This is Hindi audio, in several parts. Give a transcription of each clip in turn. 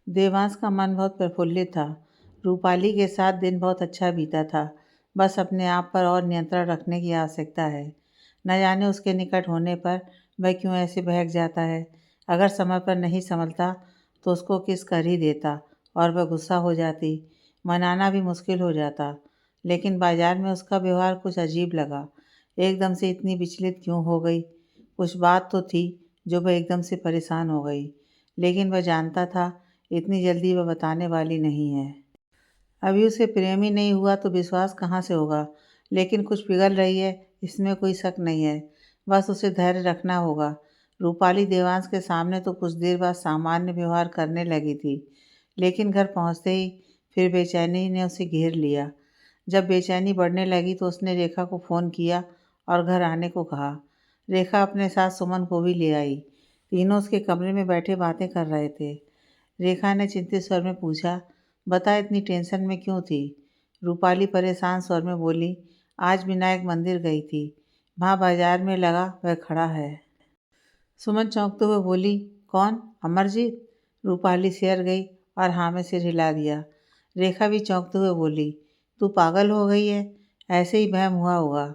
देवांश का मन बहुत प्रफुल्लित था। रूपाली के साथ दिन बहुत अच्छा बीता था। बस अपने आप पर और नियंत्रण रखने की आवश्यकता है। न जाने उसके निकट होने पर वह क्यों ऐसे बहक जाता है। अगर समय पर नहीं संभलता तो उसको किस कर ही देता और वह गुस्सा हो जाती। मनाना भी मुश्किल हो जाता। लेकिन बाजार में उसका व्यवहार कुछ अजीब लगा। एकदम से इतनी विचलित क्यों हो गई? कुछ बात तो थी जो वह एकदम से परेशान हो गई। लेकिन वह जानता था इतनी जल्दी वह बताने वाली नहीं है। अभी उसे प्रेम ही नहीं हुआ तो विश्वास कहाँ से होगा। लेकिन कुछ पिघल रही है, इसमें कोई शक नहीं है। बस उसे धैर्य रखना होगा। रूपाली देवांश के सामने तो कुछ देर बाद सामान्य व्यवहार करने लगी थी, लेकिन घर पहुँचते ही फिर बेचैनी ने उसे घेर लिया। जब बेचैनी बढ़ने लगी तो उसने रेखा को फ़ोन किया और घर आने को कहा। रेखा अपने साथ सुमन को भी ले आई। तीनों उसके कमरे में बैठे बातें कर रहे थे। रेखा ने चिंतित स्वर में पूछा, बता इतनी टेंशन में क्यों थी? रूपाली परेशान स्वर में बोली, आज विनायक मंदिर गई थी। वहाँ बाजार में लगा वह खड़ा है। सुमन चौंकते हुए बोली, कौन? अमरजीत? रूपाली सिर गई और हाँ में सिर हिला दिया। रेखा भी चौंकते हुए बोली, तू पागल हो गई है? ऐसे ही वहम हुआ होगा।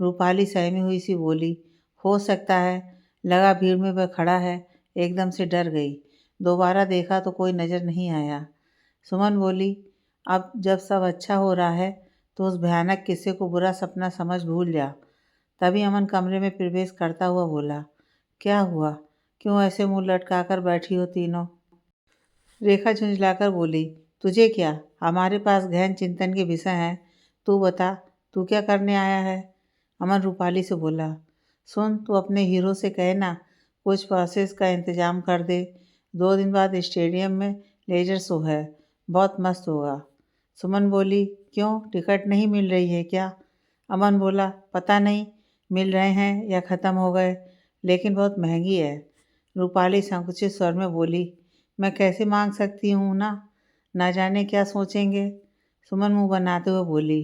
रूपाली सहमी हुई सी बोली, हो सकता है। लगा भीड़ में वह खड़ा है। एकदम से डर गई। दोबारा देखा तो कोई नज़र नहीं आया। सुमन बोली, अब जब सब अच्छा हो रहा है तो उस भयानक किस्से को बुरा सपना समझ भूल जा। तभी अमन कमरे में प्रवेश करता हुआ बोला, क्या हुआ? क्यों ऐसे मुंह लटकाकर बैठी हो तीनों? रेखा झुंझलाकर बोली, तुझे क्या? हमारे पास गहन चिंतन के विषय हैं। तू बता, तू क्या करने आया है? अमन रूपाली से बोला, सुन, तू अपने हीरो से कहे ना कुछ प्रोसेस का इंतजाम कर दे। 2 दिन बाद स्टेडियम में लेजर शो है, बहुत मस्त होगा। सुमन बोली, क्यों, टिकट नहीं मिल रही है क्या? अमन बोला, पता नहीं, मिल रहे हैं या ख़त्म हो गए, लेकिन बहुत महंगी है। रूपाली संकुचित स्वर में बोली, मैं कैसे मांग सकती हूँ ना जाने क्या सोचेंगे। सुमन मुंह बनाते हुए बोली,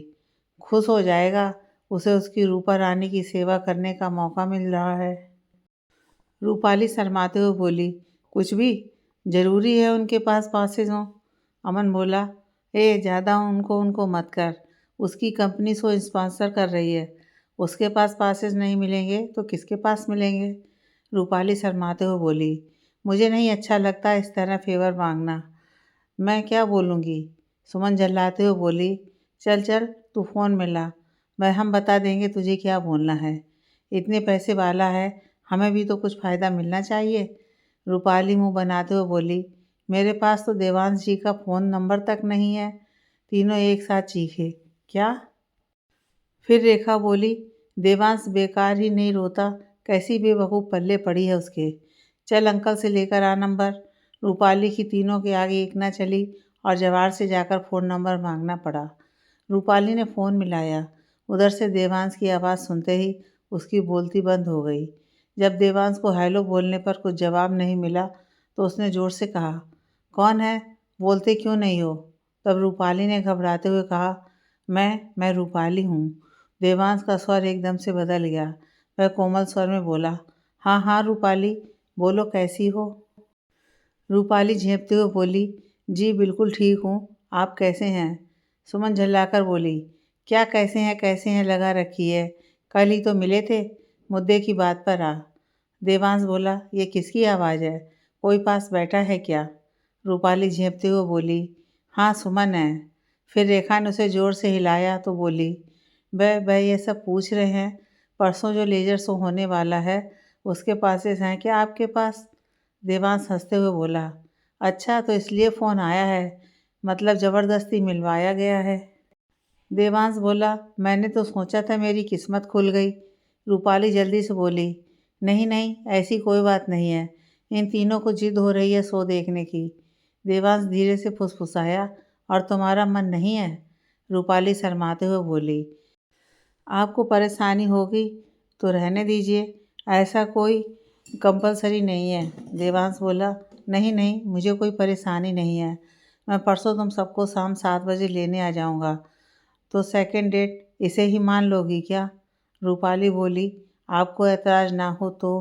खुश हो जाएगा, उसे उसकी रूपा रानी की सेवा करने का मौका मिल रहा है। रूपाली शर्माते हुए बोली, कुछ भी ज़रूरी है उनके पास पासेज हों? अमन बोला, ज़्यादा उनको उनको मत कर। उसकी कंपनी शो स्पॉन्सर कर रही है। उसके पास पासेज नहीं मिलेंगे तो किसके पास मिलेंगे? रूपाली शर्माते हुए बोली, मुझे नहीं अच्छा लगता इस तरह फेवर मांगना। मैं क्या बोलूँगी? सुमन झल्लाते हुए बोली, चल चल, तू फ़ोन में ला, हम बता देंगे तुझे क्या बोलना है। इतने पैसे वाला है, हमें भी तो कुछ फ़ायदा मिलना चाहिए। रूपाली मुंह बनाते हुए बोली, मेरे पास तो देवांश जी का फ़ोन नंबर तक नहीं है। तीनों एक साथ चीखे, क्या? फिर रेखा बोली, देवांश बेकार ही नहीं रोता, कैसी बेवकूफ़ पल्ले पड़ी है उसके। चल अंकल से लेकर आ नंबर। रूपाली की तीनों के आगे एक न चली और जवार से जाकर फ़ोन नंबर मांगना पड़ा। रूपाली ने फ़ोन मिलाया। उधर से देवांश की आवाज़ सुनते ही उसकी बोलती बंद हो गई। जब देवांश को हेलो बोलने पर कुछ जवाब नहीं मिला तो उसने ज़ोर से कहा, कौन है? बोलते क्यों नहीं हो? तब रूपाली ने घबराते हुए कहा, मैं रूपाली हूँ। देवांश का स्वर एकदम से बदल गया। वह कोमल स्वर में बोला, हाँ हाँ रूपाली, बोलो कैसी हो? रूपाली झेंपते हुए बोली, जी बिल्कुल ठीक हूँ, आप कैसे हैं? सुमन झल्लाकर बोली, क्या कैसे हैं लगा रखी है, कल ही तो मिले थे, मुद्दे की बात पर आ। देवांश बोला, ये किसकी आवाज़ है? कोई पास बैठा है क्या? रूपाली झेंपते हुए बोली, हाँ सुमन है। फिर रेखा ने उसे ज़ोर से हिलाया तो बोली, वह ये सब पूछ रहे हैं, परसों जो लेजर शो होने वाला है उसके पासेस हैं क्या आपके पास? देवांश हंसते हुए बोला, अच्छा तो इसलिए फ़ोन आया है, मतलब ज़बरदस्ती मिलवाया गया है। देवांश बोला, मैंने तो सोचा था मेरी किस्मत खुल गई। रूपाली जल्दी से बोली, नहीं नहीं, ऐसी कोई बात नहीं है, इन तीनों को जिद हो रही है शो देखने की। देवांश धीरे से फुसफुसाया, और तुम्हारा मन नहीं है? रूपाली शर्माते हुए बोली, आपको परेशानी होगी तो रहने दीजिए, ऐसा कोई कंपलसरी नहीं है। देवांश बोला, नहीं नहीं, मुझे कोई परेशानी नहीं है, मैं परसों तुम सबको शाम 7 बजे लेने आ जाऊंगा। तो सेकंड डेट इसे ही मान लोगी क्या? रूपाली बोली, आपको ऐतराज़ ना हो तो।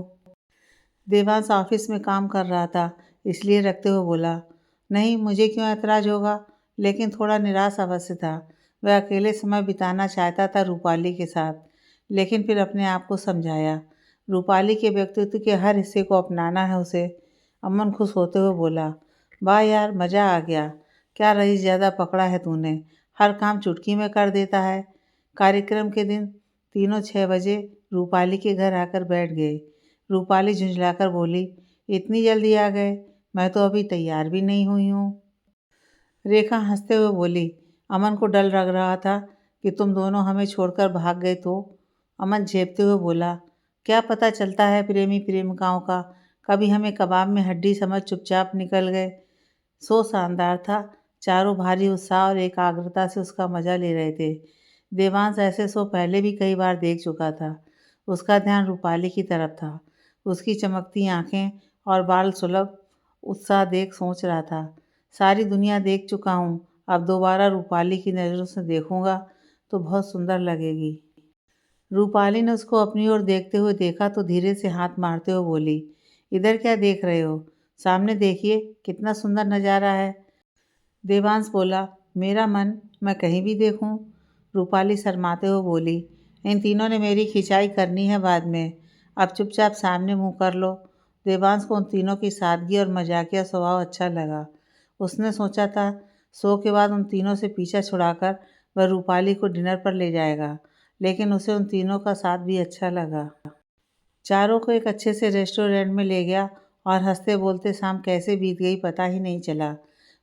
देवांश ऑफिस में काम कर रहा था, इसलिए रखते हुए बोला, नहीं, मुझे क्यों ऐतराज़ होगा, लेकिन थोड़ा निराश अवश्य था। वह अकेले समय बिताना चाहता था रूपाली के साथ, लेकिन फिर अपने आप को समझाया, रूपाली के व्यक्तित्व के हर हिस्से को अपनाना है उसे। अमन खुश होते हुए बोला, वाह यार, मज़ा आ गया। क्या रईस ज़्यादा पकड़ा है तूने, हर काम चुटकी में कर देता है। कार्यक्रम के दिन तीनों 6 बजे रूपाली के घर आकर बैठ गए। रूपाली झुंझलाकर बोली, इतनी जल्दी आ गए, मैं तो अभी तैयार भी नहीं हुई हूँ। रेखा हंसते हुए बोली, अमन को डर लग रहा था कि तुम दोनों हमें छोड़कर भाग गए तो। अमन झेपते हुए बोला, क्या पता चलता है प्रेमी प्रेमिकाओं का, कभी हमें कबाब में हड्डी समझ चुपचाप निकल गए। सो शानदार था। चारों भारी उत्साह और एकाग्रता से उसका मजा ले रहे थे। देवांश ऐसे शो पहले भी कई बार देख चुका था। उसका ध्यान रूपाली की तरफ था। उसकी चमकती आंखें और बाल सुलभ उत्साह देख सोच रहा था, सारी दुनिया देख चुका हूँ, अब दोबारा रूपाली की नज़रों से देखूंगा तो बहुत सुंदर लगेगी। रूपाली ने उसको अपनी ओर देखते हुए देखा तो धीरे से हाथ मारते हुए बोली, इधर क्या देख रहे हो, सामने देखिए कितना सुंदर नज़ारा है। देवांश बोला, मेरा मन, मैं कहीं भी देखूं। रूपाली शर्माते हुए बोली, इन तीनों ने मेरी खिंचाई करनी है बाद में, अब चुपचाप सामने मुंह कर लो। देवांश को उन तीनों की सादगी और मजाकिया स्वभाव अच्छा लगा। उसने सोचा था शो के बाद उन तीनों से पीछा छुड़ाकर वह रूपाली को डिनर पर ले जाएगा, लेकिन उसे उन तीनों का साथ भी अच्छा लगा। चारों को एक अच्छे से रेस्टोरेंट में ले गया और हंसते बोलते शाम कैसे बीत गई पता ही नहीं चला।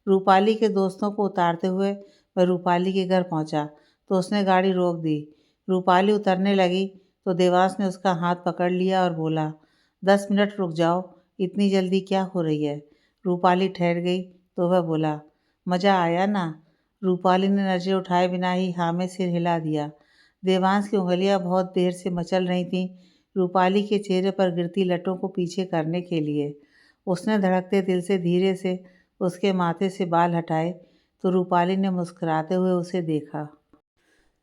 रूपाली के दोस्तों को उतारते हुए वह रूपाली के घर पहुंचा तो उसने गाड़ी रोक दी। रूपाली उतरने लगी तो देवांश ने उसका हाथ पकड़ लिया और बोला, 10 मिनट रुक जाओ, इतनी जल्दी क्या हो रही है। रूपाली ठहर गई तो वह बोला, मज़ा आया ना। रूपाली ने नजरें उठाए बिना ही हाँ में सिर हिला दिया। देवांश की उंगलियां बहुत देर से मचल रही थीं रूपाली के चेहरे पर गिरती लटों को पीछे करने के लिए। उसने धड़कते दिल से धीरे से उसके माथे से बाल हटाए तो रूपाली ने मुस्कुराते हुए उसे देखा।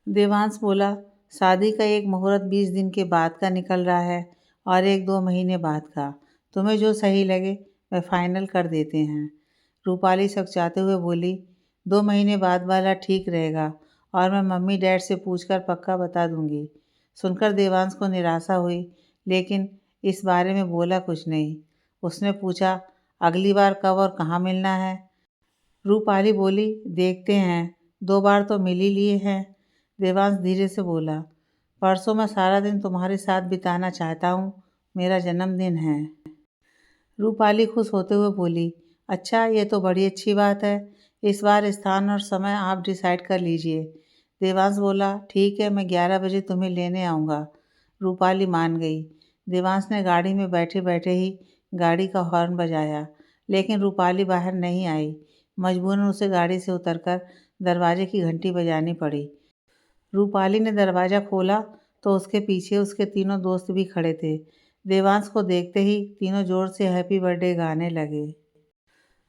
देवांश बोला, शादी का एक मुहूर्त 20 दिन के बाद का निकल रहा है और एक 2 महीने बाद का। तुम्हें जो सही लगे वह फाइनल कर देते हैं। रूपाली सकचाते हुए बोली, 2 महीने बाद वाला ठीक रहेगा और मैं मम्मी डैड से पूछकर पक्का बता दूंगी। सुनकर देवांश को निराशा हुई, लेकिन इस बारे में बोला कुछ नहीं। उसने पूछा, अगली बार कब और कहाँ मिलना है। रूपाली बोली, देखते हैं, 2 बार तो मिल ही लिए हैं। देवांश धीरे से बोला, परसों मैं सारा दिन तुम्हारे साथ बिताना चाहता हूँ, मेरा जन्मदिन है। रूपाली खुश होते हुए बोली, अच्छा, ये तो बड़ी अच्छी बात है। इस बार स्थान और समय आप डिसाइड कर लीजिए। देवांश बोला, ठीक है, मैं 11 बजे तुम्हें लेने आऊँगा। रूपाली मान गई। देवांश ने गाड़ी में बैठे बैठे ही गाड़ी का हॉर्न बजाया, लेकिन रूपाली बाहर नहीं आई। मजबूरन उसे गाड़ी से उतरकर दरवाजे की घंटी बजानी पड़ी। रूपाली ने दरवाज़ा खोला तो उसके पीछे उसके तीनों दोस्त भी खड़े थे। देवांश को देखते ही तीनों ज़ोर से हैप्पी बर्थडे गाने लगे।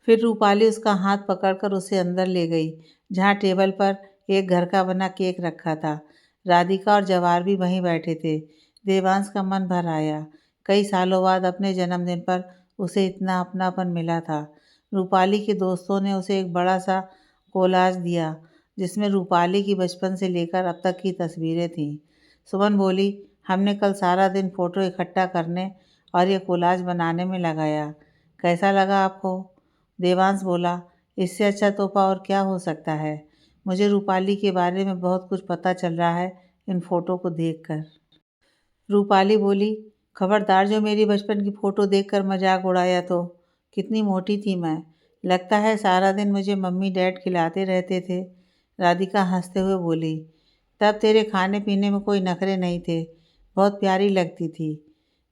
फिर रूपाली उसका हाथ पकड़कर उसे अंदर ले गई, जहाँ टेबल पर एक घर का बना केक रखा था। राधिका और जवार भी वहीं बैठे थे। देवांश का मन भर आया। कई सालों बाद अपने जन्मदिन पर उसे इतना अपनापन मिला था। रूपाली के दोस्तों ने उसे एक बड़ा सा कोलाज दिया, जिसमें रूपाली की बचपन से लेकर अब तक की तस्वीरें थीं। सुमन बोली, हमने कल सारा दिन फ़ोटो इकट्ठा करने और ये कोलाज बनाने में लगाया। कैसा लगा आपको? देवांश बोला, इससे अच्छा तोहफ़ा और क्या हो सकता है। मुझे रूपाली के बारे में बहुत कुछ पता चल रहा है इन फ़ोटो को देखकर। रूपाली बोली, खबरदार जो मेरी बचपन की फ़ोटो देखकर मजाक उड़ाया तो। कितनी मोटी थी मैं, लगता है सारा दिन मुझे मम्मी डैड खिलाते रहते थे। राधिका हंसते हुए बोली, तब तेरे खाने पीने में कोई नखरे नहीं थे, बहुत प्यारी लगती थी।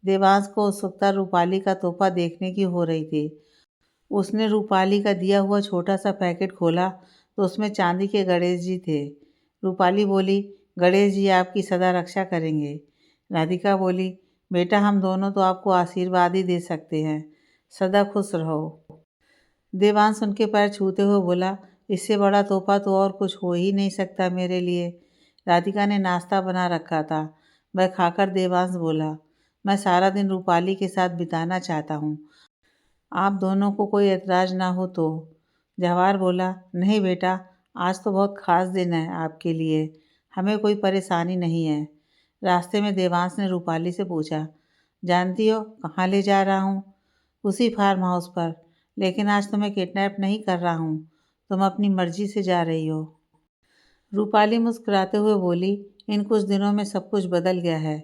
देवांश को उत्सुकता रूपाली का तोहफ़ा देखने की हो रही थी। उसने रूपाली का दिया हुआ छोटा सा पैकेट खोला तो उसमें चांदी के गणेश जी थे। रूपाली बोली, गणेश जी आपकी सदा रक्षा करेंगे। राधिका बोली, बेटा हम दोनों तो आपको आशीर्वाद ही दे सकते हैं, सदा खुश रहो। देवांश उनके पैर छूते हुए बोला, इससे बड़ा तोहफा तो और कुछ हो ही नहीं सकता मेरे लिए। राधिका ने नाश्ता बना रखा था, वह खाकर देवांश बोला, मैं सारा दिन रूपाली के साथ बिताना चाहता हूँ, आप दोनों को कोई एतराज़ ना हो तो। जवाहर बोला, नहीं बेटा, आज तो बहुत ख़ास दिन है आपके लिए। हमें कोई परेशानी नहीं है। रास्ते में देवांश ने रूपाली से पूछा, जानती हो कहाँ ले जा रहा हूँ? उसी फार्म हाउस पर। लेकिन आज तुम्हें किडनैप नहीं कर रहा हूँ। तुम अपनी मर्जी से जा रही हो। रूपाली मुस्कुराते हुए बोली, इन कुछ दिनों में सब कुछ बदल गया है।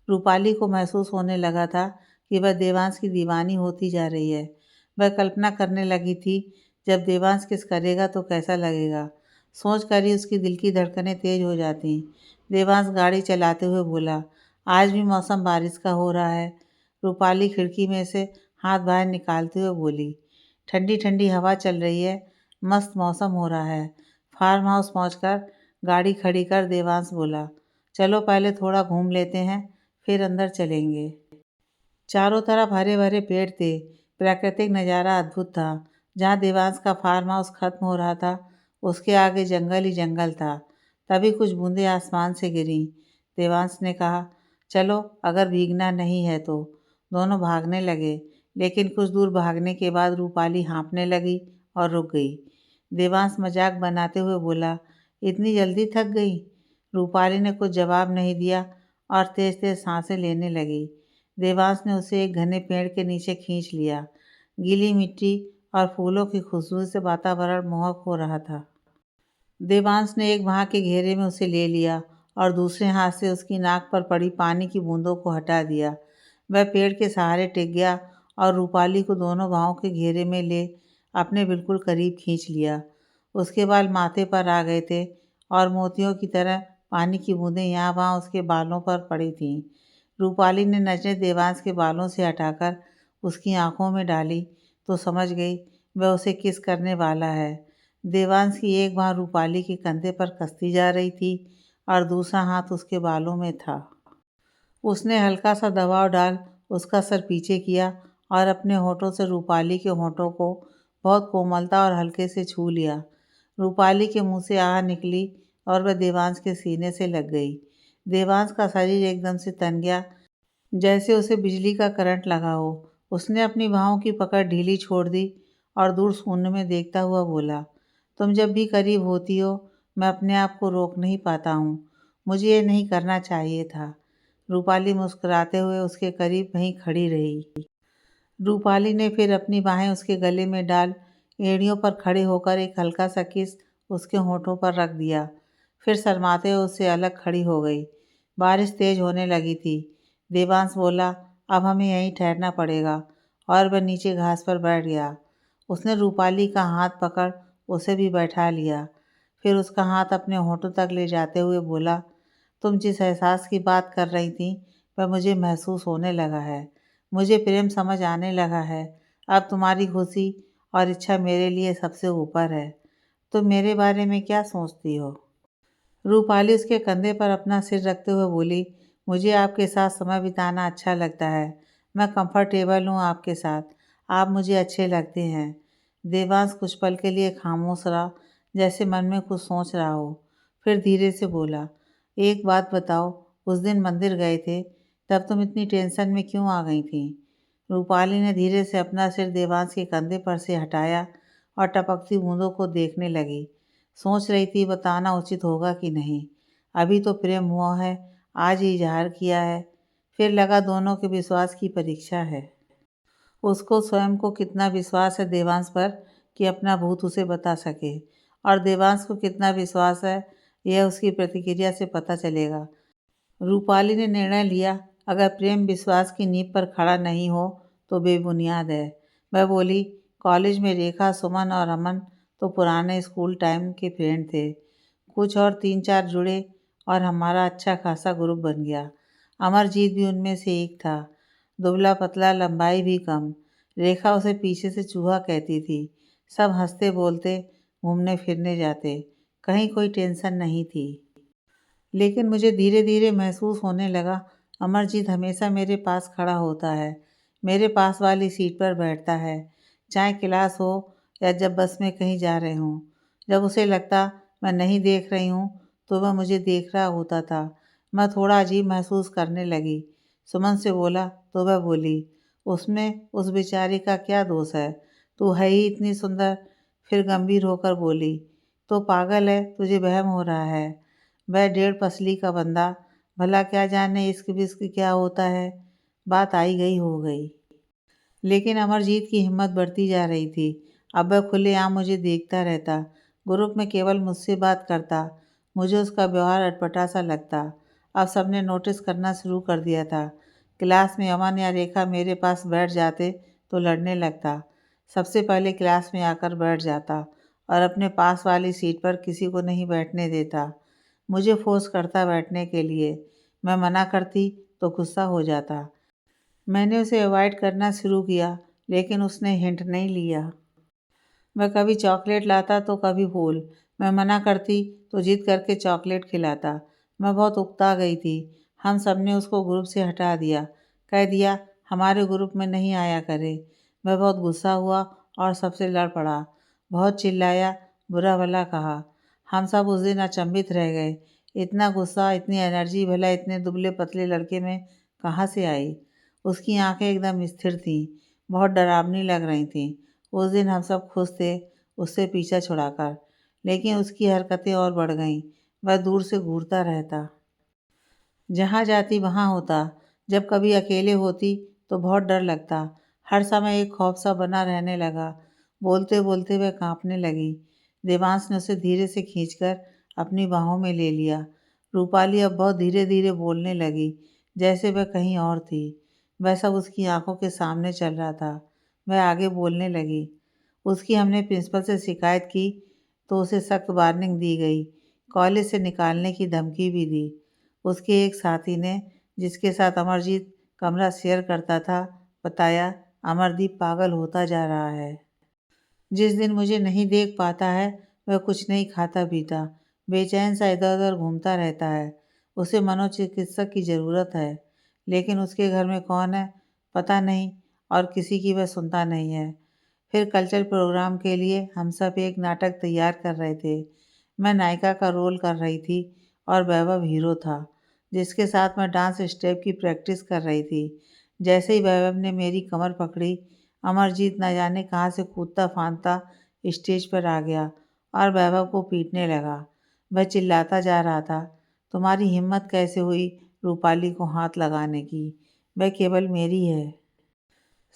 रूपाली को महसूस होने लगा था कि वह देवांश की दीवानी होती जा रही है। वह कल्पना करने लगी थी, जब देवांश किस करेगा तो कैसा लगेगा। सोच कर ही उसकी दिल की धड़कनें तेज हो जाती। देवांश गाड़ी चलाते हुए बोला, आज भी मौसम बारिश का हो रहा है। रूपाली खिड़की में से हाथ बाहर निकालते हुए बोली, ठंडी ठंडी हवा चल रही है, मस्त मौसम हो रहा है। फार्म हाउस पहुंचकर गाड़ी खड़ी कर देवांश बोला, चलो पहले थोड़ा घूम लेते हैं, फिर अंदर चलेंगे। चारों तरफ हरे भरे पेड़ थे। प्राकृतिक नज़ारा अद्भुत था। जहाँ देवांश का फार्म हाउस खत्म हो रहा था, उसके आगे जंगल ही जंगल था। तभी कुछ बूंदें आसमान से गिरीं। देवांश ने कहा, चलो अगर भीगना नहीं है तो। दोनों भागने लगे, लेकिन कुछ दूर भागने के बाद रूपाली हाँफने लगी और रुक गई। देवांश मजाक बनाते हुए बोला, इतनी जल्दी थक गई? रूपाली ने कुछ जवाब नहीं दिया और तेज तेज सांसें लेने लगी। देवांश ने उसे एक घने पेड़ के नीचे खींच लिया। गीली मिट्टी और फूलों की खुशबू से वातावरण मोहक हो रहा था। देवांश ने एक बांह के घेरे में उसे ले लिया और दूसरे हाथ से उसकी नाक पर पड़ी पानी की बूंदों को हटा दिया। वह पेड़ के सहारे टिक गया और रूपाली को दोनों बाहों के घेरे में ले अपने बिल्कुल करीब खींच लिया। उसके बाल माथे पर आ गए थे और मोतियों की तरह पानी की बूंदें यहाँ वहाँ उसके बालों पर पड़ी थीं। रूपाली ने नजरें देवांश के बालों से हटाकर उसकी आंखों में डाली तो समझ गई वह उसे किस करने वाला है। देवांश की एक बाँह रूपाली के कंधे पर कसती जा रही थी और दूसरा हाथ उसके बालों में था। उसने हल्का सा दबाव डाल उसका सर पीछे किया और अपने होठों से रूपाली के होठों को बहुत कोमलता और हल्के से छू लिया। रूपाली के मुंह से आह निकली और वह देवांश के सीने से लग गई। देवांश का शरीर एकदम से तन गया, जैसे उसे बिजली का करंट लगा हो। उसने अपनी बाहों की पकड़ ढीली छोड़ दी और दूर शून्य में देखता हुआ बोला, तुम जब भी करीब होती हो, मैं अपने आप को रोक नहीं पाता हूँ। मुझे ये नहीं करना चाहिए था। रूपाली मुस्कुराते हुए उसके करीब वहीं खड़ी रही। रूपाली ने फिर अपनी बाहें उसके गले में डाल एड़ियों पर खड़े होकर एक हल्का सा किस उसके होठों पर रख दिया। फिर शर्माते हुए उससे अलग खड़ी हो गई। बारिश तेज होने लगी थी। देवांश बोला, अब हमें यहीं ठहरना पड़ेगा, और वह नीचे घास पर बैठ गया। उसने रूपाली का हाथ पकड़ उसे भी बैठा लिया। फिर उसका हाथ अपने होठों तक ले जाते हुए बोला, तुम जिस एहसास की बात कर रही थी वह मुझे महसूस होने लगा है। मुझे प्रेम समझ आने लगा है। अब तुम्हारी खुशी और इच्छा मेरे लिए सबसे ऊपर है। तुम मेरे बारे में क्या सोचती हो? रूपाली उसके कंधे पर अपना सिर रखते हुए बोली, मुझे आपके साथ समय बिताना अच्छा लगता है। मैं कंफर्टेबल हूँ आपके साथ। आप मुझे अच्छे लगते हैं। देवांश कुछ पल के लिए खामोश रहा, जैसे मन में कुछ सोच रहा हो। फिर धीरे से बोला, एक बात बताओ, उस दिन मंदिर गए थे, तब तुम इतनी टेंशन में क्यों आ गई थी? रूपाली ने धीरे से अपना सिर देवांश के कंधे पर से हटाया और टपकती बूंदों को देखने लगी। सोच रही थी बताना उचित होगा कि नहीं। अभी तो प्रेम हुआ है, आज ही इजहार किया है। फिर लगा दोनों के विश्वास की परीक्षा है। उसको स्वयं को कितना विश्वास है देवांश पर कि अपना भूत उसे बता सके, और देवांश को कितना विश्वास है यह उसकी प्रतिक्रिया से पता चलेगा। रूपाली ने निर्णय लिया, अगर प्रेम विश्वास की नींव पर खड़ा नहीं हो तो बेबुनियाद है। वह बोली, कॉलेज में रेखा, सुमन और अमन तो पुराने स्कूल टाइम के फ्रेंड थे। कुछ और 3-4 जुड़े और हमारा अच्छा खासा ग्रुप बन गया। अमरजीत भी उनमें से एक था। दुबला पतला, लंबाई भी कम। रेखा उसे पीछे से चूहा कहती थी। सब हंसते बोलते घूमने फिरने जाते। कहीं कोई टेंशन नहीं थी। लेकिन मुझे धीरे धीरे महसूस होने लगा, अमरजीत हमेशा मेरे पास खड़ा होता है, मेरे पास वाली सीट पर बैठता है, चाहे क्लास हो या जब बस में कहीं जा रहे हों। जब उसे लगता मैं नहीं देख रही हूँ तो वह मुझे देख रहा होता था। मैं थोड़ा अजीब महसूस करने लगी। सुमन से बोला तो वह बोली, उसमें उस बेचारी का क्या दोष है? तू है ही इतनी सुंदर। फिर गंभीर होकर बोली, तो पागल है, तुझे वहम हो रहा है। वह 1.5 पसली का बंदा, भला क्या जाने इश्क विश्क क्या होता है। बात आई गई हो गई। लेकिन अमरजीत की हिम्मत बढ़ती जा रही थी। अब वह खुलेआम मुझे देखता रहता, ग्रुप में केवल मुझसे बात करता। मुझे उसका व्यवहार अटपटा सा लगता। अब सबने नोटिस करना शुरू कर दिया था। क्लास में अमन या रेखा मेरे पास बैठ जाते तो लड़ने लगता। सबसे पहले क्लास में आकर बैठ जाता और अपने पास वाली सीट पर किसी को नहीं बैठने देता। मुझे फोर्स करता बैठने के लिए। मैं मना करती तो गुस्सा हो जाता। मैंने उसे अवॉइड करना शुरू किया, लेकिन उसने हिंट नहीं लिया। वह कभी चॉकलेट लाता तो कभी फूल। मैं मना करती तो जिद करके चॉकलेट खिलाता। मैं बहुत उकता गई थी। हम सब ने उसको ग्रुप से हटा दिया। कह दिया हमारे ग्रुप में नहीं आया करे। वह बहुत गुस्सा हुआ और सबसे लड़ पड़ा। बहुत चिल्लाया, बुरा भला कहा। हम सब उस दिन अचंभित रह गए। इतना गुस्सा, इतनी एनर्जी भला इतने दुबले पतले लड़के में कहाँ से आई। उसकी आंखें एकदम स्थिर थीं, बहुत डरावनी लग रही थीं। उस दिन हम सब खुश थे उससे पीछा छुड़ाकर, लेकिन उसकी हरकतें और बढ़ गईं। वह दूर से घूरता रहता, जहाँ जाती वहाँ होता। जब कभी अकेले होती तो बहुत डर लगता। हर समय एक खौफ सा बना रहने लगा। बोलते बोलते वह कांपने लगी। देवांश ने उसे धीरे से खींचकर अपनी बाहों में ले लिया। रूपाली अब बहुत धीरे धीरे बोलने लगी, जैसे वह कहीं और थी। वह सब उसकी आंखों के सामने चल रहा था। वह आगे बोलने लगी। उसकी हमने प्रिंसिपल से शिकायत की तो उसे सख्त वार्निंग दी गई। कॉलेज से निकालने की धमकी भी दी। उसके एक साथी ने, जिसके साथ अमरजीत कमरा शेयर करता था, बताया अमरदीप पागल होता जा रहा है। जिस दिन मुझे नहीं देख पाता है वह कुछ नहीं खाता पीता, बेचैन सा इधर उधर घूमता रहता है। उसे मनोचिकित्सक की ज़रूरत है, लेकिन उसके घर में कौन है पता नहीं, और किसी की वह सुनता नहीं है। फिर कल्चरल प्रोग्राम के लिए हम सब एक नाटक तैयार कर रहे थे। मैं नायिका का रोल कर रही थी और वैभव हीरो था, जिसके साथ मैं डांस स्टेप की प्रैक्टिस कर रही थी। जैसे ही वैभव ने मेरी कमर पकड़ी, अमरजीत न जाने कहाँ से कूदता फांदता स्टेज पर आ गया और वैभव को पीटने लगा। वह चिल्लाता जा रहा था, तुम्हारी हिम्मत कैसे हुई रूपाली को हाथ लगाने की? वह केवल मेरी है।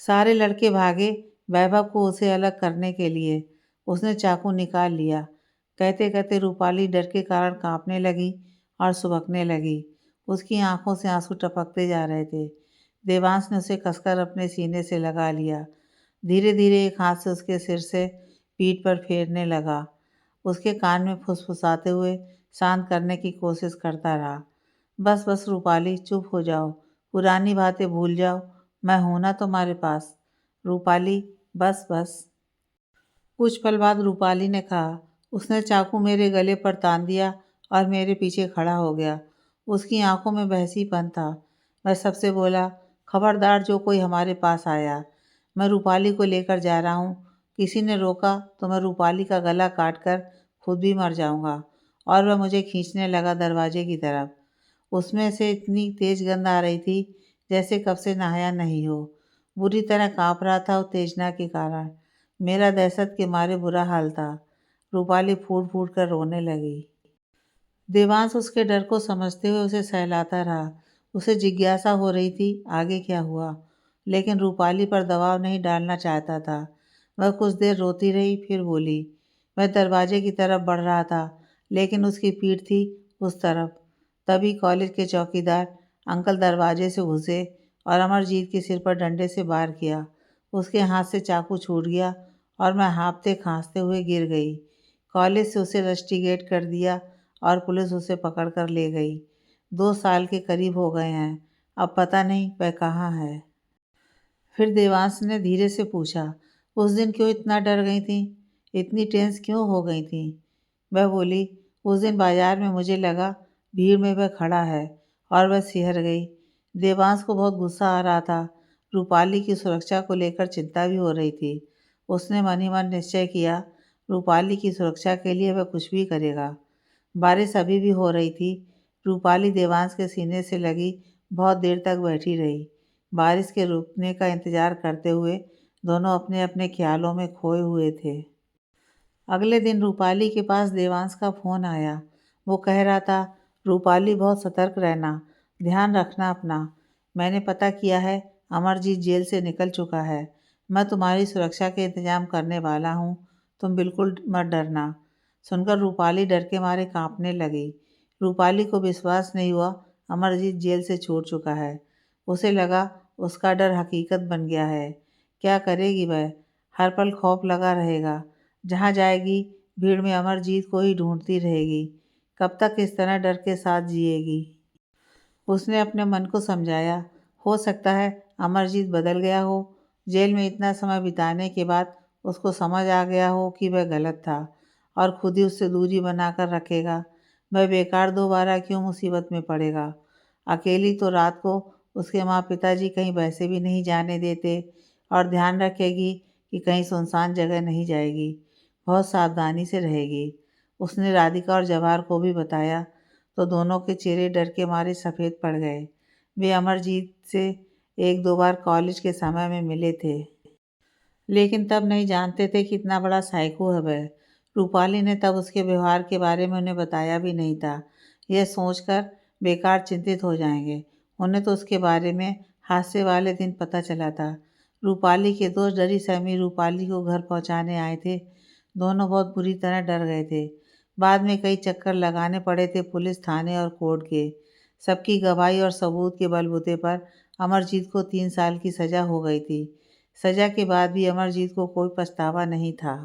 सारे लड़के भागे वैभव को उसे अलग करने के लिए। उसने चाकू निकाल लिया। कहते कहते रूपाली डर के कारण कांपने लगी और सुबकने लगी। उसकी आंखों से आंसू टपकते जा रहे थे। देवांश ने उसे कसकर अपने सीने से लगा लिया। धीरे धीरे एक हाथ से उसके सिर से पीठ पर फेरने लगा। उसके कान में फुसफुसाते हुए शांत करने की कोशिश करता रहा। बस बस रूपाली, चुप हो जाओ, पुरानी बातें भूल जाओ, मैं हूं ना तुम्हारे पास। रूपाली, बस बस। कुछ पल बाद रूपाली ने कहा। उसने चाकू मेरे गले पर तान दिया और मेरे पीछे खड़ा हो गया। उसकी आंखों में बहसीपन था। वह सबसे बोला, खबरदार जो कोई हमारे पास आया, मैं रूपाली को लेकर जा रहा हूँ। किसी ने रोका तो मैं रूपाली का गला काट कर खुद भी मर जाऊंगा। और वह मुझे खींचने लगा दरवाजे की तरफ। उसमें से इतनी तेज गंध आ रही थी जैसे कब से नहाया नहीं हो। बुरी तरह काँप रहा था उत्तेजना के कारण। मेरा दहशत के मारे बुरा हाल था। रूपाली फूट फूट कर रोने लगी। देवांश उसके डर को समझते हुए उसे सहलाता रहा। उसे जिज्ञासा हो रही थी आगे क्या हुआ, लेकिन रूपाली पर दबाव नहीं डालना चाहता था। वह कुछ देर रोती रही, फिर बोली। वह दरवाजे की तरफ बढ़ रहा था, लेकिन उसकी पीठ थी उस तरफ। तभी कॉलेज के चौकीदार अंकल दरवाजे से घुसे और अमरजीत के सिर पर डंडे से वार किया। उसके हाथ से चाकू छूट गया और मैं हाँफते खांसते हुए गिर गई। कॉलेज से उसे रस्टिकेट कर दिया और पुलिस उसे पकड़ कर ले गई। 2 साल के करीब हो गए हैं। अब पता नहीं वह कहाँ है। फिर देवांश ने धीरे से पूछा, उस दिन क्यों इतना डर गई थी? इतनी टेंस क्यों हो गई थी? वह बोली, उस दिन बाजार में मुझे लगा भीड़ में वह खड़ा है और वह सिहर गई। देवांश को बहुत गुस्सा आ रहा था। रूपाली की सुरक्षा को लेकर चिंता भी हो रही थी। उसने मन ही मन निश्चय किया, रूपाली की सुरक्षा के लिए वह कुछ भी करेगा। बारिश अभी भी हो रही थी। रूपाली देवांश के सीने से लगी बहुत देर तक बैठी रही। बारिश के रुकने का इंतजार करते हुए दोनों अपने अपने ख्यालों में खोए हुए थे। अगले दिन रूपाली के पास देवांश का फ़ोन आया। वो कह रहा था, रूपाली बहुत सतर्क रहना, ध्यान रखना अपना। मैंने पता किया है, अमरजीत जेल से निकल चुका है। मैं तुम्हारी सुरक्षा के इंतजाम करने वाला हूँ, तुम बिल्कुल मत डरना। सुनकर रूपाली डर के मारे कांपने लगी। रूपाली को विश्वास नहीं हुआ अमरजीत जेल से छूट चुका है। उसे लगा उसका डर हकीकत बन गया है। क्या करेगी वह? हर पल खौफ लगा रहेगा। जहाँ जाएगी भीड़ में अमरजीत को ही ढूंढती रहेगी। कब तक इस तरह डर के साथ जिएगी? उसने अपने मन को समझाया, हो सकता है अमरजीत बदल गया हो। जेल में इतना समय बिताने के बाद उसको समझ आ गया हो कि वह गलत था और खुद ही उससे दूरी बनाकर रखेगा। वह बेकार दोबारा क्यों मुसीबत में पड़ेगा। अकेली तो रात को उसके माँ पिताजी कहीं वैसे भी नहीं जाने देते और ध्यान रखेगी कि कहीं सुनसान जगह नहीं जाएगी। बहुत सावधानी से रहेगी। उसने राधिका और जवाहर को भी बताया तो दोनों के चेहरे डर के मारे सफ़ेद पड़ गए। वे अमरजीत से एक दो बार कॉलेज के समय में मिले थे, लेकिन तब नहीं जानते थे कि इतना बड़ा साइको है वह। रूपाली ने तब उसके व्यवहार के बारे में उन्हें बताया भी नहीं था। यह सोचकर बेकार चिंतित हो जाएंगे। उन्हें तो उसके बारे में हादसे वाले दिन पता चला था। रूपाली के दोस्त डरी सहमी रूपाली को घर पहुंचाने आए थे। दोनों बहुत बुरी तरह डर गए थे। बाद में कई चक्कर लगाने पड़े थे पुलिस थाने और कोर्ट के। सबकी गवाही और सबूत के बलबूते पर अमरजीत को 3 साल की सज़ा हो गई थी। सज़ा के बाद भी अमरजीत को कोई पछतावा नहीं था।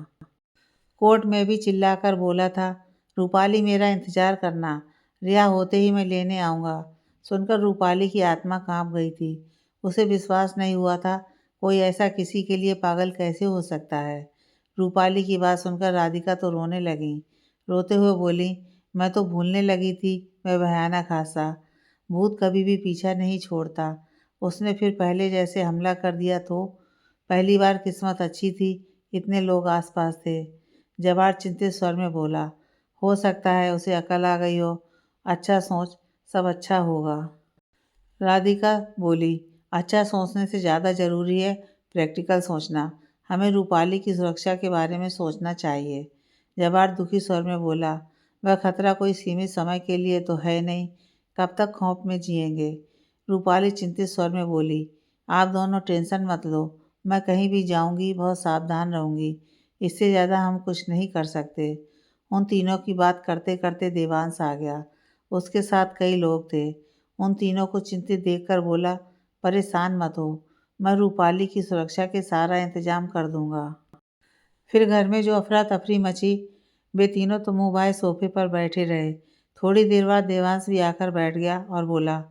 कोर्ट में भी चिल्लाकर बोला था, रूपाली मेरा इंतज़ार करना, रिहा होते ही मैं लेने आऊँगा। सुनकर रूपाली की आत्मा काँप गई थी। उसे विश्वास नहीं हुआ था कोई ऐसा किसी के लिए पागल कैसे हो सकता है। रूपाली की बात सुनकर राधिका तो रोने लगीं। रोते हुए बोली, मैं तो भूलने लगी थी वह भयानक हादसा। भूत कभी भी पीछा नहीं छोड़ता। उसने फिर पहले जैसे हमला कर दिया तो? पहली बार किस्मत अच्छी थी, इतने लोग आसपास थे। जवाहर चिंतित स्वर में बोला, हो सकता है उसे अकल आ गई हो। अच्छा सोच, सब अच्छा होगा। राधिका बोली, अच्छा सोचने से ज़्यादा ज़रूरी है प्रैक्टिकल सोचना। हमें रूपाली की सुरक्षा के बारे में सोचना चाहिए। जवाहर दुखी स्वर में बोला, वह खतरा कोई सीमित समय के लिए तो है नहीं, कब तक खौफ में जिएंगे। रूपाली चिंतित स्वर में बोली, आप दोनों टेंशन मत लो, मैं कहीं भी जाऊंगी बहुत सावधान रहूंगी। इससे ज़्यादा हम कुछ नहीं कर सकते। उन तीनों की बात करते करते देवांश आ गया। उसके साथ कई लोग थे। उन तीनों को चिंतित देखकर बोला, परेशान मत हो, मैं रूपाली की सुरक्षा के सारा इंतजाम कर दूंगा। फिर घर में जो अफरा तफरी मची, वे तीनों तो मुँह भाए सोफे पर बैठे रहे। थोड़ी देर बाद देवांश भी आकर बैठ गया और बोला,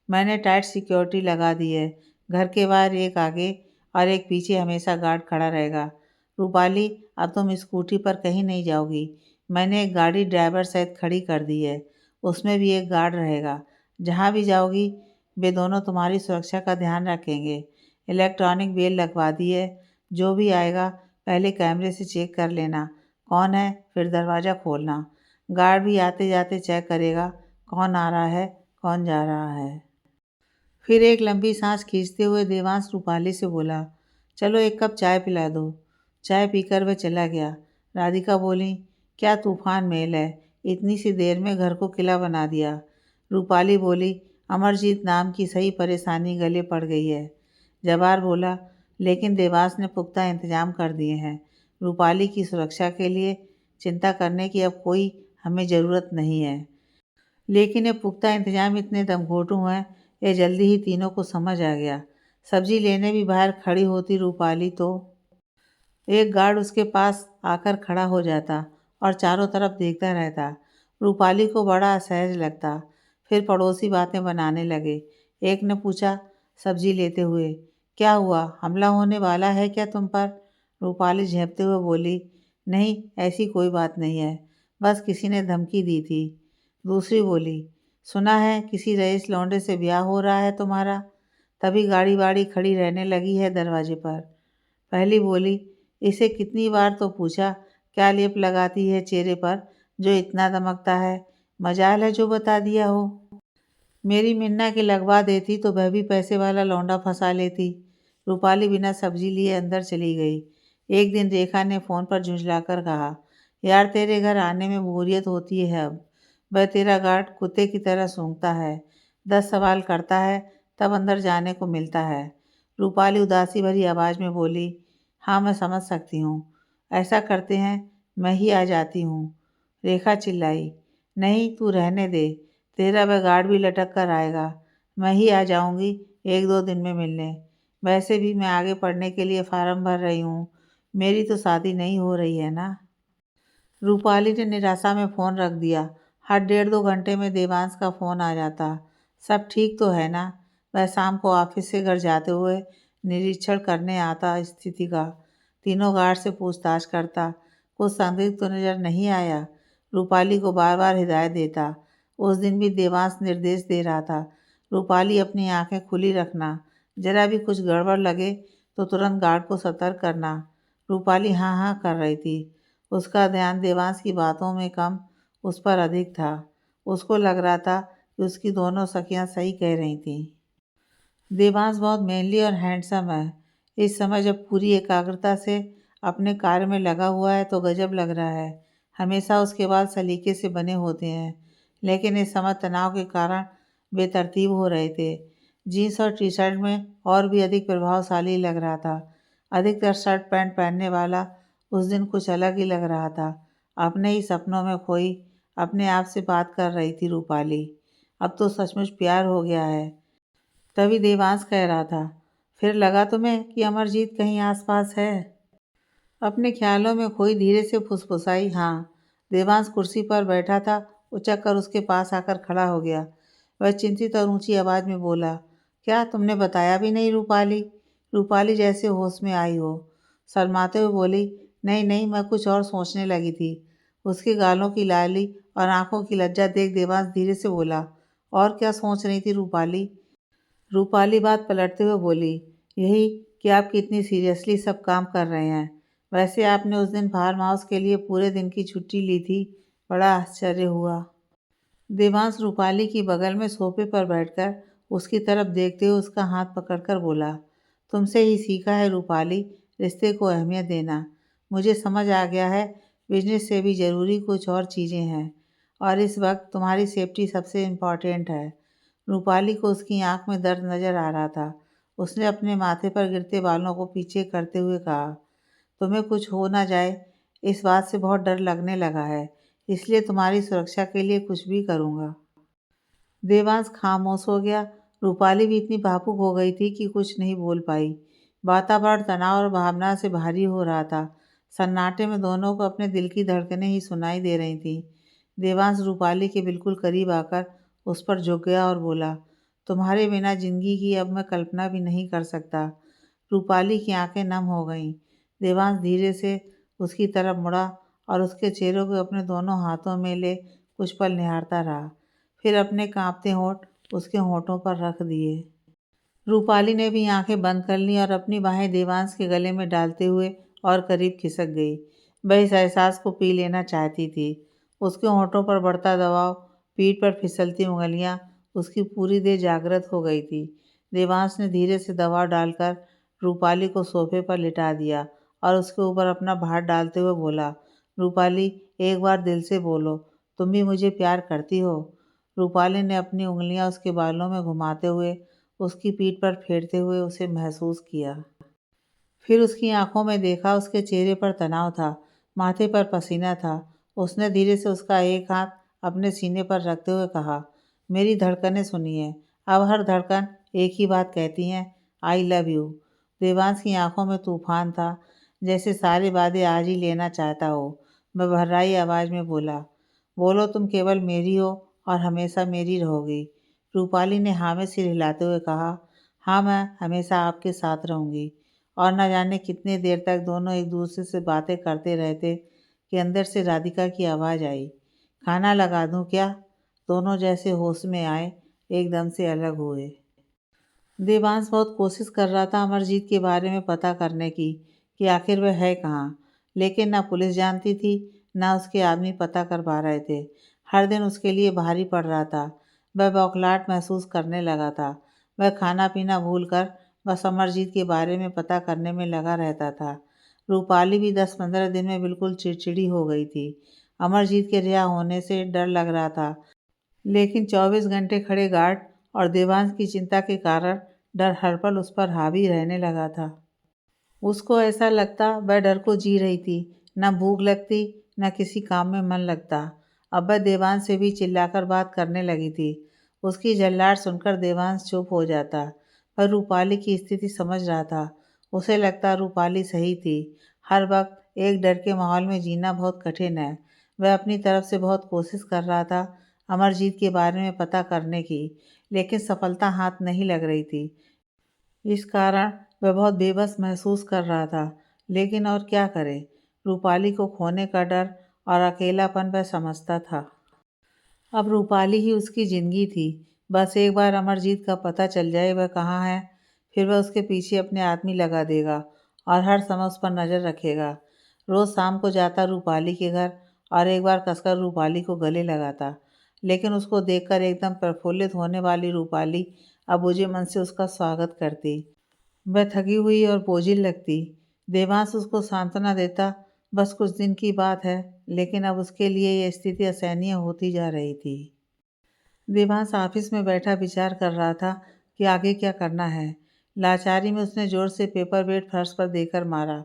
मैंने टाइट सिक्योरिटी लगा दी है। घर के बाहर एक आगे और एक पीछे हमेशा गार्ड खड़ा रहेगा। रूपाली, अब तुम स्कूटी पर कहीं नहीं जाओगी। मैंने एक गाड़ी ड्राइवर सहित खड़ी कर दी है, उसमें भी एक गार्ड रहेगा। जहाँ भी जाओगी वे दोनों तुम्हारी सुरक्षा का ध्यान रखेंगे। इलेक्ट्रॉनिक बेल लगवा दी है, जो भी आएगा पहले कैमरे से चेक कर लेना कौन है, फिर दरवाज़ा खोलना। गार्ड भी आते जाते चेक करेगा कौन आ रहा है कौन जा रहा है। फिर एक लंबी सांस खींचते हुए देवांश रूपाली से बोला, चलो एक कप चाय पिला दो। चाय पीकर वह चला गया। राधिका बोली, क्या तूफान मेल है, इतनी सी देर में घर को किला बना दिया। रूपाली बोली, अमरजीत नाम की सही परेशानी गले पड़ गई है। जवाहर बोला, लेकिन देवांश ने पुख्ता इंतजाम कर दिए हैं। रूपाली की सुरक्षा के लिए चिंता करने की अब कोई हमें ज़रूरत नहीं है। लेकिन ये पुख्ता इंतजाम इतने दमघोंटू हैं, ये जल्दी ही तीनों को समझ आ गया। सब्जी लेने भी बाहर खड़ी होती रूपाली तो एक गार्ड उसके पास आकर खड़ा हो जाता और चारों तरफ देखता रहता। रूपाली को बड़ा असहज लगता। फिर पड़ोसी बातें बनाने लगे। एक ने पूछा सब्जी लेते हुए, क्या हुआ, हमला होने वाला है क्या तुम पर? रूपाली झेंपते हुए बोली, नहीं ऐसी कोई बात नहीं है, बस किसी ने धमकी दी थी। दूसरी बोली, सुना है किसी रईस लौंडे से ब्याह हो रहा है तुम्हारा, तभी गाड़ी वाड़ी खड़ी रहने लगी है दरवाजे पर। पहली बोली, इसे कितनी बार तो पूछा क्या लेप लगाती है चेहरे पर जो इतना दमकता है, मजाल है जो बता दिया हो। मेरी मिन्ना के लगवा देती तो वह भी पैसे वाला लौंडा फंसा लेती। रूपाली बिना सब्जी लिए अंदर चली गई। एक दिन रेखा ने फ़ोन पर झुंझलाकर कहा, यार तेरे घर आने में बोरियत होती है अब। वह तेरा गार्ड कुत्ते की तरह सूंघता है, 10 सवाल करता है, तब अंदर जाने को मिलता है। रूपाली उदासी भरी आवाज़ में बोली, हाँ मैं समझ सकती हूँ। ऐसा करते हैं, मैं ही आ जाती हूँ। रेखा चिल्लाई, नहीं तू रहने दे, तेरा वह गार्ड भी लटक कर आएगा। मैं ही आ जाऊँगी 1-2 दिन में मिलने। वैसे भी मैं आगे पढ़ने के लिए फार्म भर रही हूँ। मेरी तो शादी नहीं हो रही है ना। रूपाली ने निराशा में फ़ोन रख दिया। हर 1.5-2 घंटे में देवांश का फ़ोन आ जाता। सब ठीक तो है ना? वह शाम को ऑफिस से घर जाते हुए निरीक्षण करने आता स्थिति का। तीनों गार्ड से पूछताछ करता। कुछ संदिग्ध तो नज़र नहीं आया। रूपाली को बार बार हिदायत देता। उस दिन भी देवांश निर्देश दे रहा था, रूपाली अपनी आंखें खुली रखना, जरा भी कुछ गड़बड़ लगे तो तुरंत गार्ड को सतर्क करना। रूपाली हाँ हाँ कर रही थी। उसका ध्यान देवांश की बातों में कम, उस पर अधिक था। उसको लग रहा था कि उसकी दोनों सखियां सही कह रही थीं। देवांश बहुत मैनली और हैंडसम है। इस समय जब पूरी एकाग्रता से अपने कार्य में लगा हुआ है तो गजब लग रहा है। हमेशा उसके बाल सलीके से बने होते हैं, लेकिन इस समय तनाव के कारण बेतरतीब हो रहे थे। जीन्स और टी शर्ट में और भी अधिक प्रभावशाली लग रहा था। अधिकतर शर्ट पैंट पहनने वाला उस दिन कुछ अलग ही लग रहा था। अपने ही सपनों में खोई अपने आप से बात कर रही थी रूपाली। अब तो सचमुच प्यार हो गया है। तभी देवांश कह रहा था, फिर लगा तुम्हें कि अमरजीत कहीं आसपास है? अपने ख्यालों में खोई धीरे से फुसफुसाई, हाँ। देवांश कुर्सी पर बैठा था, उचक कर उसके पास आकर खड़ा हो गया। वह चिंतित और ऊंची आवाज में बोला, क्या तुमने बताया भी नहीं रूपाली? रूपाली जैसे होश में आई हो, शर्माते हुए बोली, नहीं नहीं, मैं कुछ और सोचने लगी थी। उसके गालों की लाली और आंखों की लज्जा देख देवांश धीरे से बोला, और क्या सोच रही थी रूपाली? रूपाली बात पलटते हुए बोली, यही कि आप कितनी सीरियसली सब काम कर रहे हैं। वैसे आपने उस दिन फार्म हाउस के लिए पूरे दिन की छुट्टी ली थी, बड़ा आश्चर्य हुआ। देवांश रूपाली की बगल में सोफे पर बैठकर उसकी तरफ देखते हुए उसका हाथ पकड़कर बोला, तुमसे ही सीखा है रूपाली, रिश्ते को अहमियत देना। मुझे समझ आ गया है, बिजनेस से भी ज़रूरी कुछ और चीज़ें हैं, और इस वक्त तुम्हारी सेफ्टी सबसे इम्पॉर्टेंट है। रूपाली को उसकी आंख में दर्द नजर आ रहा था। उसने अपने माथे पर गिरते बालों को पीछे करते हुए कहा, तुम्हें कुछ हो ना जाए, इस बात से बहुत डर लगने लगा है, इसलिए तुम्हारी सुरक्षा के लिए कुछ भी करूँगा। देवांश खामोश हो गया। रूपाली भी इतनी भावुक हो गई थी कि कुछ नहीं बोल पाई। वातावरण तनाव और भावना से भारी हो रहा था। सन्नाटे में दोनों को अपने दिल की धड़कनें ही सुनाई दे रही थीं। देवांश रूपाली के बिल्कुल करीब आकर उस पर झुक गया और बोला, तुम्हारे बिना जिंदगी की अब मैं कल्पना भी नहीं कर सकता। रूपाली की आंखें नम हो गईं। देवांश धीरे से उसकी तरफ मुड़ा और उसके चेहरे को अपने दोनों हाथों में ले कुछ पल निहारता रहा। फिर अपने कांपते होंठ उसके होंठों पर रख दिए। रूपाली ने भी आंखें बंद कर लीं और अपनी बाहें देवांश के गले में डालते हुए और करीब खिसक गई। वह इस एहसास को पी लेना चाहती थी। उसके होंठों पर बढ़ता दबाव, पीठ पर फिसलती उंगलियां, उसकी पूरी देह जागृत हो गई थी। देवांश ने धीरे से दबाव डालकर रूपाली को सोफे पर लिटा दिया और उसके ऊपर अपना भार डालते हुए बोला, रूपाली, एक बार दिल से बोलो, तुम भी मुझे प्यार करती हो? रूपाली ने अपनी उंगलियां उसके बालों में घुमाते हुए उसकी पीठ पर फेरते हुए उसे महसूस किया। फिर उसकी आंखों में देखा, उसके चेहरे पर तनाव था, माथे पर पसीना था। उसने धीरे से उसका एक हाथ अपने सीने पर रखते हुए कहा, मेरी धड़कनें सुनिए, अब हर धड़कन एक ही बात कहती है, आई लव यू। देवांश की आंखों में तूफान था, जैसे सारे वादे आज ही लेना चाहता हो। वह भर्राई आवाज में बोला, बोलो, तुम केवल मेरी हो और हमेशा मेरी रहोगी। रूपाली ने हाँ में सिर हिलाते हुए कहा, हाँ मैं हमेशा आपके साथ रहूंगी। और न जाने कितनी देर तक दोनों एक दूसरे से बातें करते रहते कि अंदर से राधिका की आवाज़ आई, खाना लगा दूं क्या? दोनों जैसे होश में आए, एकदम से अलग हुए। देवांश बहुत कोशिश कर रहा था अमरजीत के बारे में पता करने की कि आखिर वह है कहाँ, लेकिन न पुलिस जानती थी, न उसके आदमी पता कर पा रहे थे। हर दिन उसके लिए भारी पड़ रहा था। वह बौखलाहट महसूस करने लगा था। वह खाना पीना भूलकर बस अमरजीत के बारे में पता करने में लगा रहता था। रूपाली भी 10-15 दिन में बिल्कुल चिड़चिड़ी हो गई थी। अमरजीत के रिहा होने से डर लग रहा था, लेकिन 24 घंटे खड़े गार्ड और देवांश की चिंता के कारण डर हर पल उस पर हावी रहने लगा था। उसको ऐसा लगता वह डर को जी रही थी, न भूख लगती न किसी काम में मन लगता। अब वह देवांश से भी चिल्लाकर बात करने लगी थी। उसकी झल्लाहट सुनकर देवांश चुप हो जाता, पर रूपाली की स्थिति समझ रहा था। उसे लगता रूपाली सही थी। हर वक्त एक डर के माहौल में जीना बहुत कठिन है। वह अपनी तरफ से बहुत कोशिश कर रहा था अमरजीत के बारे में पता करने की, लेकिन सफलता हाथ नहीं लग रही थी। इस कारण वह बहुत बेबस महसूस कर रहा था, लेकिन और क्या करे। रूपाली को खोने का डर और अकेलापन वह समझता था। अब रूपाली ही उसकी ज़िंदगी थी। बस एक बार अमरजीत का पता चल जाए वह कहाँ है, फिर वह उसके पीछे अपने आदमी लगा देगा और हर समय उस पर नज़र रखेगा। रोज़ शाम को जाता रूपाली के घर और एक बार कसकर रूपाली को गले लगाता, लेकिन उसको देखकर एकदम प्रफुल्लित होने वाली रूपाली अब बुझे मन से उसका स्वागत करती। वह थकी हुई और बोझिल लगती। देवांश उसको सांत्वना देता, बस कुछ दिन की बात है, लेकिन अब उसके लिए यह स्थिति असहनीय होती जा रही थी। देवांश ऑफिस में बैठा विचार कर रहा था कि आगे क्या करना है। लाचारी में उसने जोर से पेपर वेट फर्श पर देकर मारा।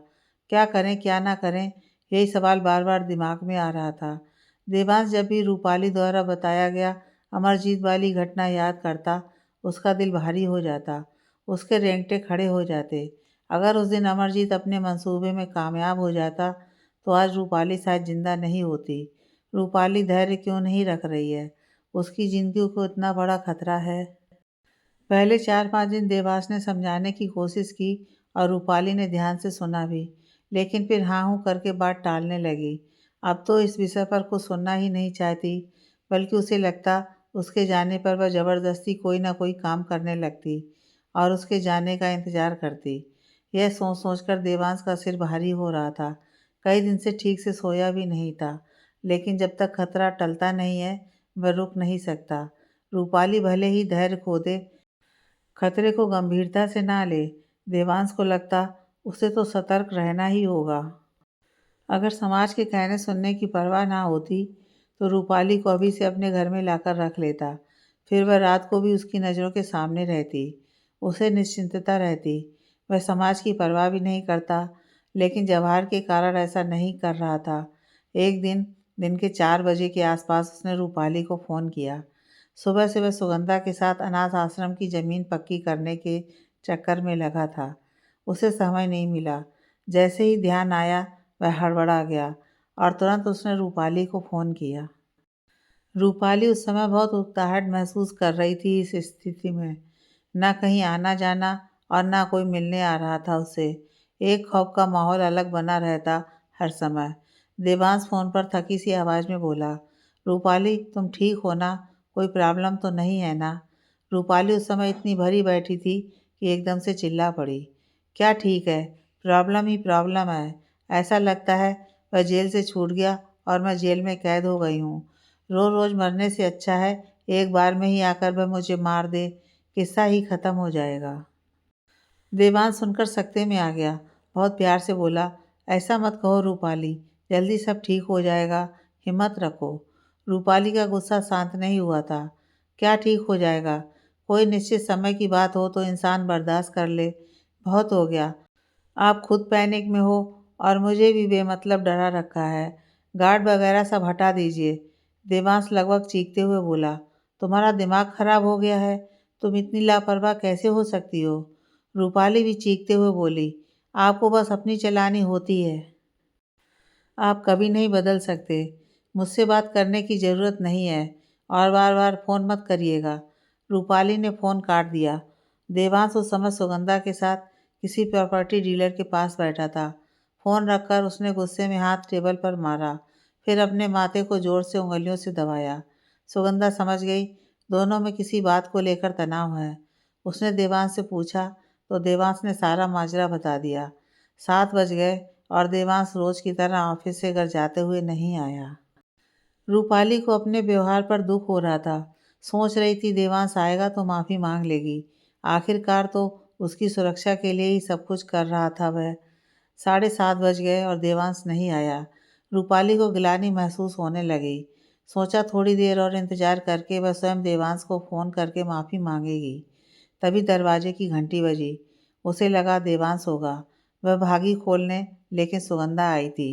क्या करें क्या ना करें, यही सवाल बार बार दिमाग में आ रहा था। देवांश जब भी रूपाली द्वारा बताया गया अमरजीत वाली घटना याद करता, उसका दिल भारी हो जाता, उसके रेंगटे खड़े हो जाते। अगर उस दिन अमरजीत अपने मंसूबे में कामयाब हो जाता तो आज रूपाली शायद जिंदा नहीं होती। रूपाली धैर्य क्यों नहीं रख रही है? उसकी ज़िंदगी को इतना बड़ा खतरा है। पहले 4-5 दिन देवास ने समझाने की कोशिश की और रूपाली ने ध्यान से सुना भी, लेकिन फिर हाँ हूँ करके बात टालने लगी। अब तो इस विषय पर कुछ सुनना ही नहीं चाहती, बल्कि उसे लगता उसके जाने पर वह ज़बरदस्ती कोई ना कोई काम करने लगती और उसके जाने का इंतज़ार करती। यह सोच सोच कर देवांश का सिर भारी हो रहा था। कई दिन से ठीक से सोया भी नहीं था, लेकिन जब तक खतरा टलता नहीं है वह रुक नहीं सकता। रूपाली भले ही धैर्य खो दे, खतरे को गंभीरता से ना ले। देवांश को लगता उसे तो सतर्क रहना ही होगा। अगर समाज के कहने सुनने की परवाह ना होती तो रूपाली को अभी से अपने घर में लाकर रख लेता। फिर वह रात को भी उसकी नज़रों के सामने रहती, उसे निश्चिंतता रहती। वह समाज की परवाह भी नहीं करता, लेकिन जवाहर के कारण ऐसा नहीं कर रहा था। एक दिन दिन के 4 बजे के आसपास उसने रूपाली को फ़ोन किया। सुबह से वह सुगंधा के साथ अनाथ आश्रम की ज़मीन पक्की करने के चक्कर में लगा था। उसे समय नहीं मिला। जैसे ही ध्यान आया वह हड़बड़ा गया और तुरंत उसने रूपाली को फ़ोन किया। रूपाली उस समय बहुत उकताहट महसूस कर रही थी। इस स्थिति में ना कहीं आना जाना और ना कोई मिलने आ रहा था उसे। एक खौफ का माहौल अलग बना रहता हर समय। देवांश फ़ोन पर थकी सी आवाज़ में बोला, रूपाली तुम ठीक हो ना? कोई प्रॉब्लम तो नहीं है ना? रूपाली उस समय इतनी भरी बैठी थी कि एकदम से चिल्ला पड़ी, क्या ठीक है? प्रॉब्लम ही प्रॉब्लम है। ऐसा लगता है वह जेल से छूट गया और मैं जेल में कैद हो गई हूँ। रोज़ रोज़ मरने से अच्छा है एक बार में ही आकर वह मुझे मार दे, किस्सा ही ख़त्म हो जाएगा। देवांश सुनकर सकते में आ गया। बहुत प्यार से बोला, ऐसा मत कहो रूपाली, जल्दी सब ठीक हो जाएगा, हिम्मत रखो। रूपाली का गुस्सा शांत नहीं हुआ था। क्या ठीक हो जाएगा? कोई निश्चित समय की बात हो तो इंसान बर्दाश्त कर ले। बहुत हो गया, आप खुद पैनिक में हो और मुझे भी बेमतलब डरा रखा है। गार्ड वगैरह सब हटा दीजिए। देवांश लगभग चीखते हुए बोला, तुम्हारा दिमाग खराब हो गया है? तुम इतनी लापरवाह कैसे हो सकती हो? रूपाली भी चीखते हुए बोली, आपको बस अपनी चलानी होती है, आप कभी नहीं बदल सकते। मुझसे बात करने की ज़रूरत नहीं है और बार बार फ़ोन मत करिएगा। रूपाली ने फ़ोन काट दिया। देवांश उस समय सुगंधा के साथ किसी प्रॉपर्टी डीलर के पास बैठा था। फ़ोन रखकर उसने गुस्से में हाथ टेबल पर मारा, फिर अपने माथे को ज़ोर से उंगलियों से दबाया। सुगंधा समझ गई दोनों में किसी बात को लेकर तनाव है। उसने देवांश से पूछा तो देवांश ने सारा माजरा बता दिया। 7 बज गए और देवांश रोज की तरह ऑफिस से घर जाते हुए नहीं आया। रूपाली को अपने व्यवहार पर दुख हो रहा था। सोच रही थी देवांश आएगा तो माफ़ी मांग लेगी। आखिरकार तो उसकी सुरक्षा के लिए ही सब कुछ कर रहा था वह। 7:30 बज गए और देवांश नहीं आया। रूपाली को गिलानी महसूस होने लगी। सोचा थोड़ी देर और इंतजार करके वह स्वयं देवांश को फ़ोन करके माफ़ी मांगेगी। तभी दरवाजे की घंटी बजी। उसे लगा देवांश होगा। वह भागी खोलने, लेकिन सुगंधा आई थी।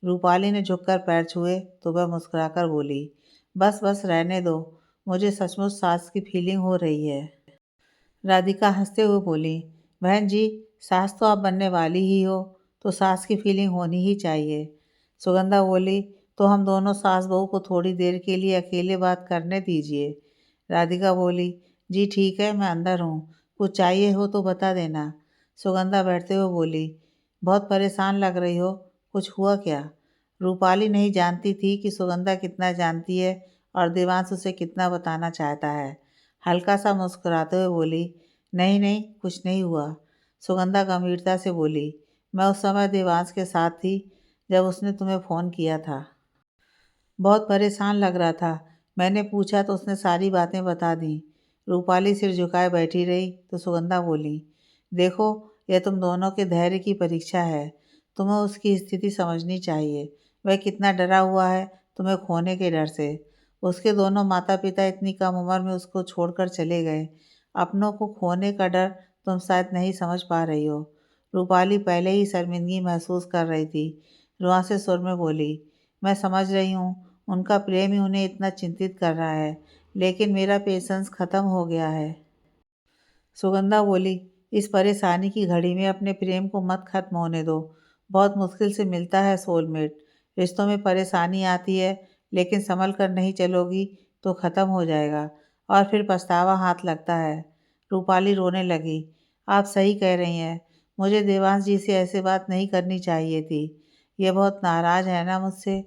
रूपाली ने झुककर पैर छुए तो वह मुस्कुराकर बोली, बस बस रहने दो, मुझे सचमुच सास की फीलिंग हो रही है। राधिका हंसते हुए बोली, बहन जी, सास तो आप बनने वाली ही हो, तो सास की फीलिंग होनी ही चाहिए। सुगंधा बोली, तो हम दोनों सास बहू को थोड़ी देर के लिए अकेले बात करने दीजिए। राधिका बोली, जी ठीक है, मैं अंदर हूँ, कुछ चाहिए हो तो बता देना। सुगंधा बैठते हुए बोली, बहुत परेशान लग रही हो, कुछ हुआ क्या? रूपाली नहीं जानती थी कि सुगंधा कितना जानती है और देवांश उसे कितना बताना चाहता है। हल्का सा मुस्कुराते हुए बोली, नहीं नहीं, कुछ नहीं हुआ। सुगंधा गंभीरता से बोली, मैं उस समय देवांश के साथ थी जब उसने तुम्हें फ़ोन किया था। बहुत परेशान लग रहा था। मैंने पूछा तो उसने सारी बातें बता दी। रूपाली सिर झुकाए बैठी रही तो सुगंधा बोली, देखो, यह तुम दोनों के धैर्य की परीक्षा है। तुम्हें उसकी स्थिति समझनी चाहिए। वह कितना डरा हुआ है तुम्हें खोने के डर से। उसके दोनों माता पिता इतनी कम उम्र में उसको छोड़कर चले गए। अपनों को खोने का डर तुम शायद नहीं समझ पा रही हो। रूपाली पहले ही शर्मिंदगी महसूस कर रही थी। रुआंसे सुर में बोली, मैं समझ रही हूँ, उनका प्रेम ही उन्हें इतना चिंतित कर रहा है, लेकिन मेरा पेशेंस ख़त्म हो गया है। सुगंधा बोली, इस परेशानी की घड़ी में अपने प्रेम को मत खत्म होने दो। बहुत मुश्किल से मिलता है सोलमेट। रिश्तों में परेशानी आती है, लेकिन संभल कर नहीं चलोगी तो ख़त्म हो जाएगा और फिर पछतावा हाथ लगता है। रूपाली रोने लगी, आप सही कह रही हैं। मुझे देवांश जी से ऐसे बात नहीं करनी चाहिए थी। ये बहुत नाराज़ है ना मुझसे।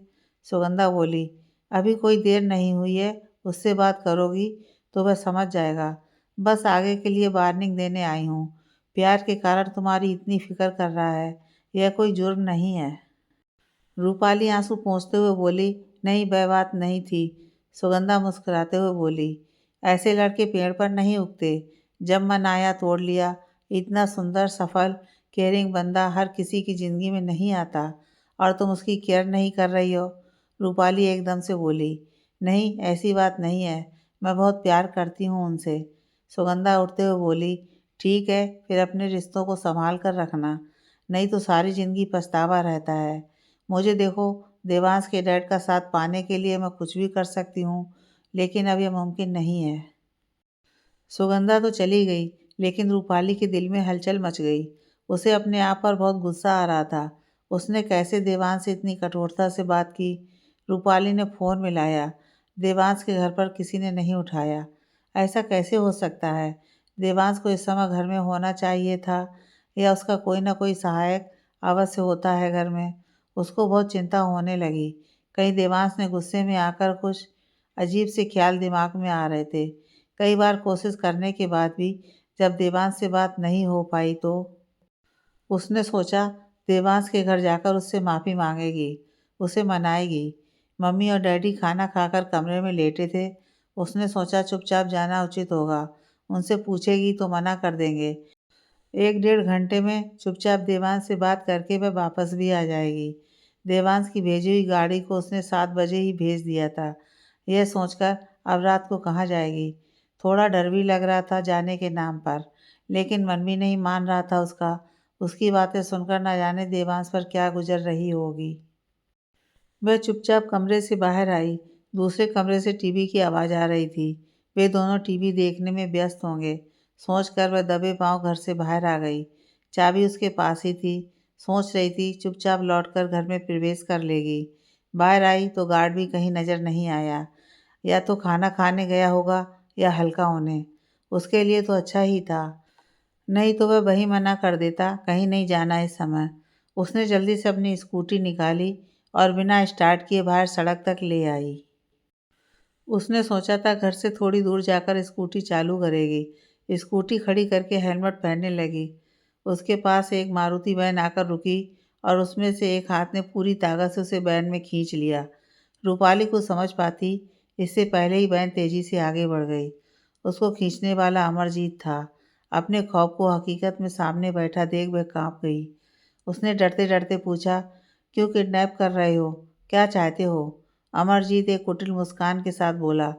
सुगंधा बोली, अभी कोई देर नहीं हुई है, उससे बात करोगी तो वह समझ जाएगा। बस आगे के लिए वार्निंग देने आई हूँ। प्यार के कारण तुम्हारी इतनी फिक्र कर रहा है, यह कोई जुर्म नहीं है। रूपाली आंसू पोंछते हुए बोली, नहीं, वह बात नहीं थी। सुगंधा मुस्कुराते हुए बोली, ऐसे लड़के पेड़ पर नहीं उगते। जब मन आया तोड़ लिया। इतना सुंदर, सफल, केयरिंग बंदा हर किसी की ज़िंदगी में नहीं आता और तुम उसकी केयर नहीं कर रही हो। रूपाली एकदम से बोली, नहीं, ऐसी बात नहीं है, मैं बहुत प्यार करती हूँ उनसे। सुगंधा उठते हुए बोली, ठीक है, फिर अपने रिश्तों को संभाल कर रखना, नहीं तो सारी ज़िंदगी पछतावा रहता है। मुझे देखो, देवांश के डैड का साथ पाने के लिए मैं कुछ भी कर सकती हूँ, लेकिन अब यह मुमकिन नहीं है। सुगंधा तो चली गई, लेकिन रूपाली के दिल में हलचल मच गई। उसे अपने आप पर बहुत गुस्सा आ रहा था। उसने कैसे देवांश से इतनी कठोरता से बात की। रूपाली ने फ़ोन मिलाया। देवांश के घर पर किसी ने नहीं उठाया। ऐसा कैसे हो सकता है? देवांश को इस समय घर में होना चाहिए था, या उसका कोई ना कोई सहायक अवश्य होता है घर में। उसको बहुत चिंता होने लगी। कहीं देवांश ने गुस्से में आकर कुछ अजीब से ख्याल दिमाग में आ रहे थे। कई बार कोशिश करने के बाद भी जब देवांश से बात नहीं हो पाई तो उसने सोचा देवांश के घर जाकर उससे माफ़ी मांगेगी, उसे मनाएगी। मम्मी और डैडी खाना खाकर कमरे में लेटे थे। उसने सोचा चुपचाप जाना उचित होगा। उनसे पूछेगी तो मना कर देंगे। 1 डेढ़ घंटे में चुपचाप देवांश से बात करके वह वापस भी आ जाएगी। देवांश की भेजी हुई गाड़ी को उसने 7 बजे ही भेज दिया था। यह सोचकर अब रात को कहाँ जाएगी। थोड़ा डर भी लग रहा था जाने के नाम पर, लेकिन मन भी नहीं मान रहा था उसका। उसकी बातें सुनकर न जाने देवांश पर क्या गुजर रही होगी। वह चुपचाप कमरे से बाहर आई। दूसरे कमरे से टीवी की आवाज़ आ रही थी। वे दोनों टीवी देखने में व्यस्त होंगे, सोचकर वह दबे पांव घर से बाहर आ गई। चाबी उसके पास ही थी। सोच रही थी चुपचाप लौटकर घर में प्रवेश कर लेगी। बाहर आई तो गार्ड भी कहीं नज़र नहीं आया। या तो खाना खाने गया होगा या हल्का होने। उसके लिए तो अच्छा ही था, नहीं तो वह वही मना कर देता, कहीं नहीं जाना इस समय। उसने जल्दी से अपनी स्कूटी निकाली और बिना स्टार्ट किए बाहर सड़क तक ले आई। उसने सोचा था घर से थोड़ी दूर जाकर स्कूटी चालू करेगी। स्कूटी खड़ी करके हेलमेट पहनने लगी। उसके पास एक मारुति वैन आकर रुकी और उसमें से एक हाथ ने पूरी ताकत से उसे वैन में खींच लिया। रूपाली को समझ पाती, इससे पहले ही वैन तेजी से आगे बढ़ गई। उसको खींचने वाला अमरजीत था। अपने ख्वाब को हकीकत में सामने बैठा देख वह काँप गई। उसने डरते डरते पूछा, क्यों किडनैप कर रहे हो? क्या चाहते हो? अमरजीत एक कुटिल मुस्कान के साथ बोला,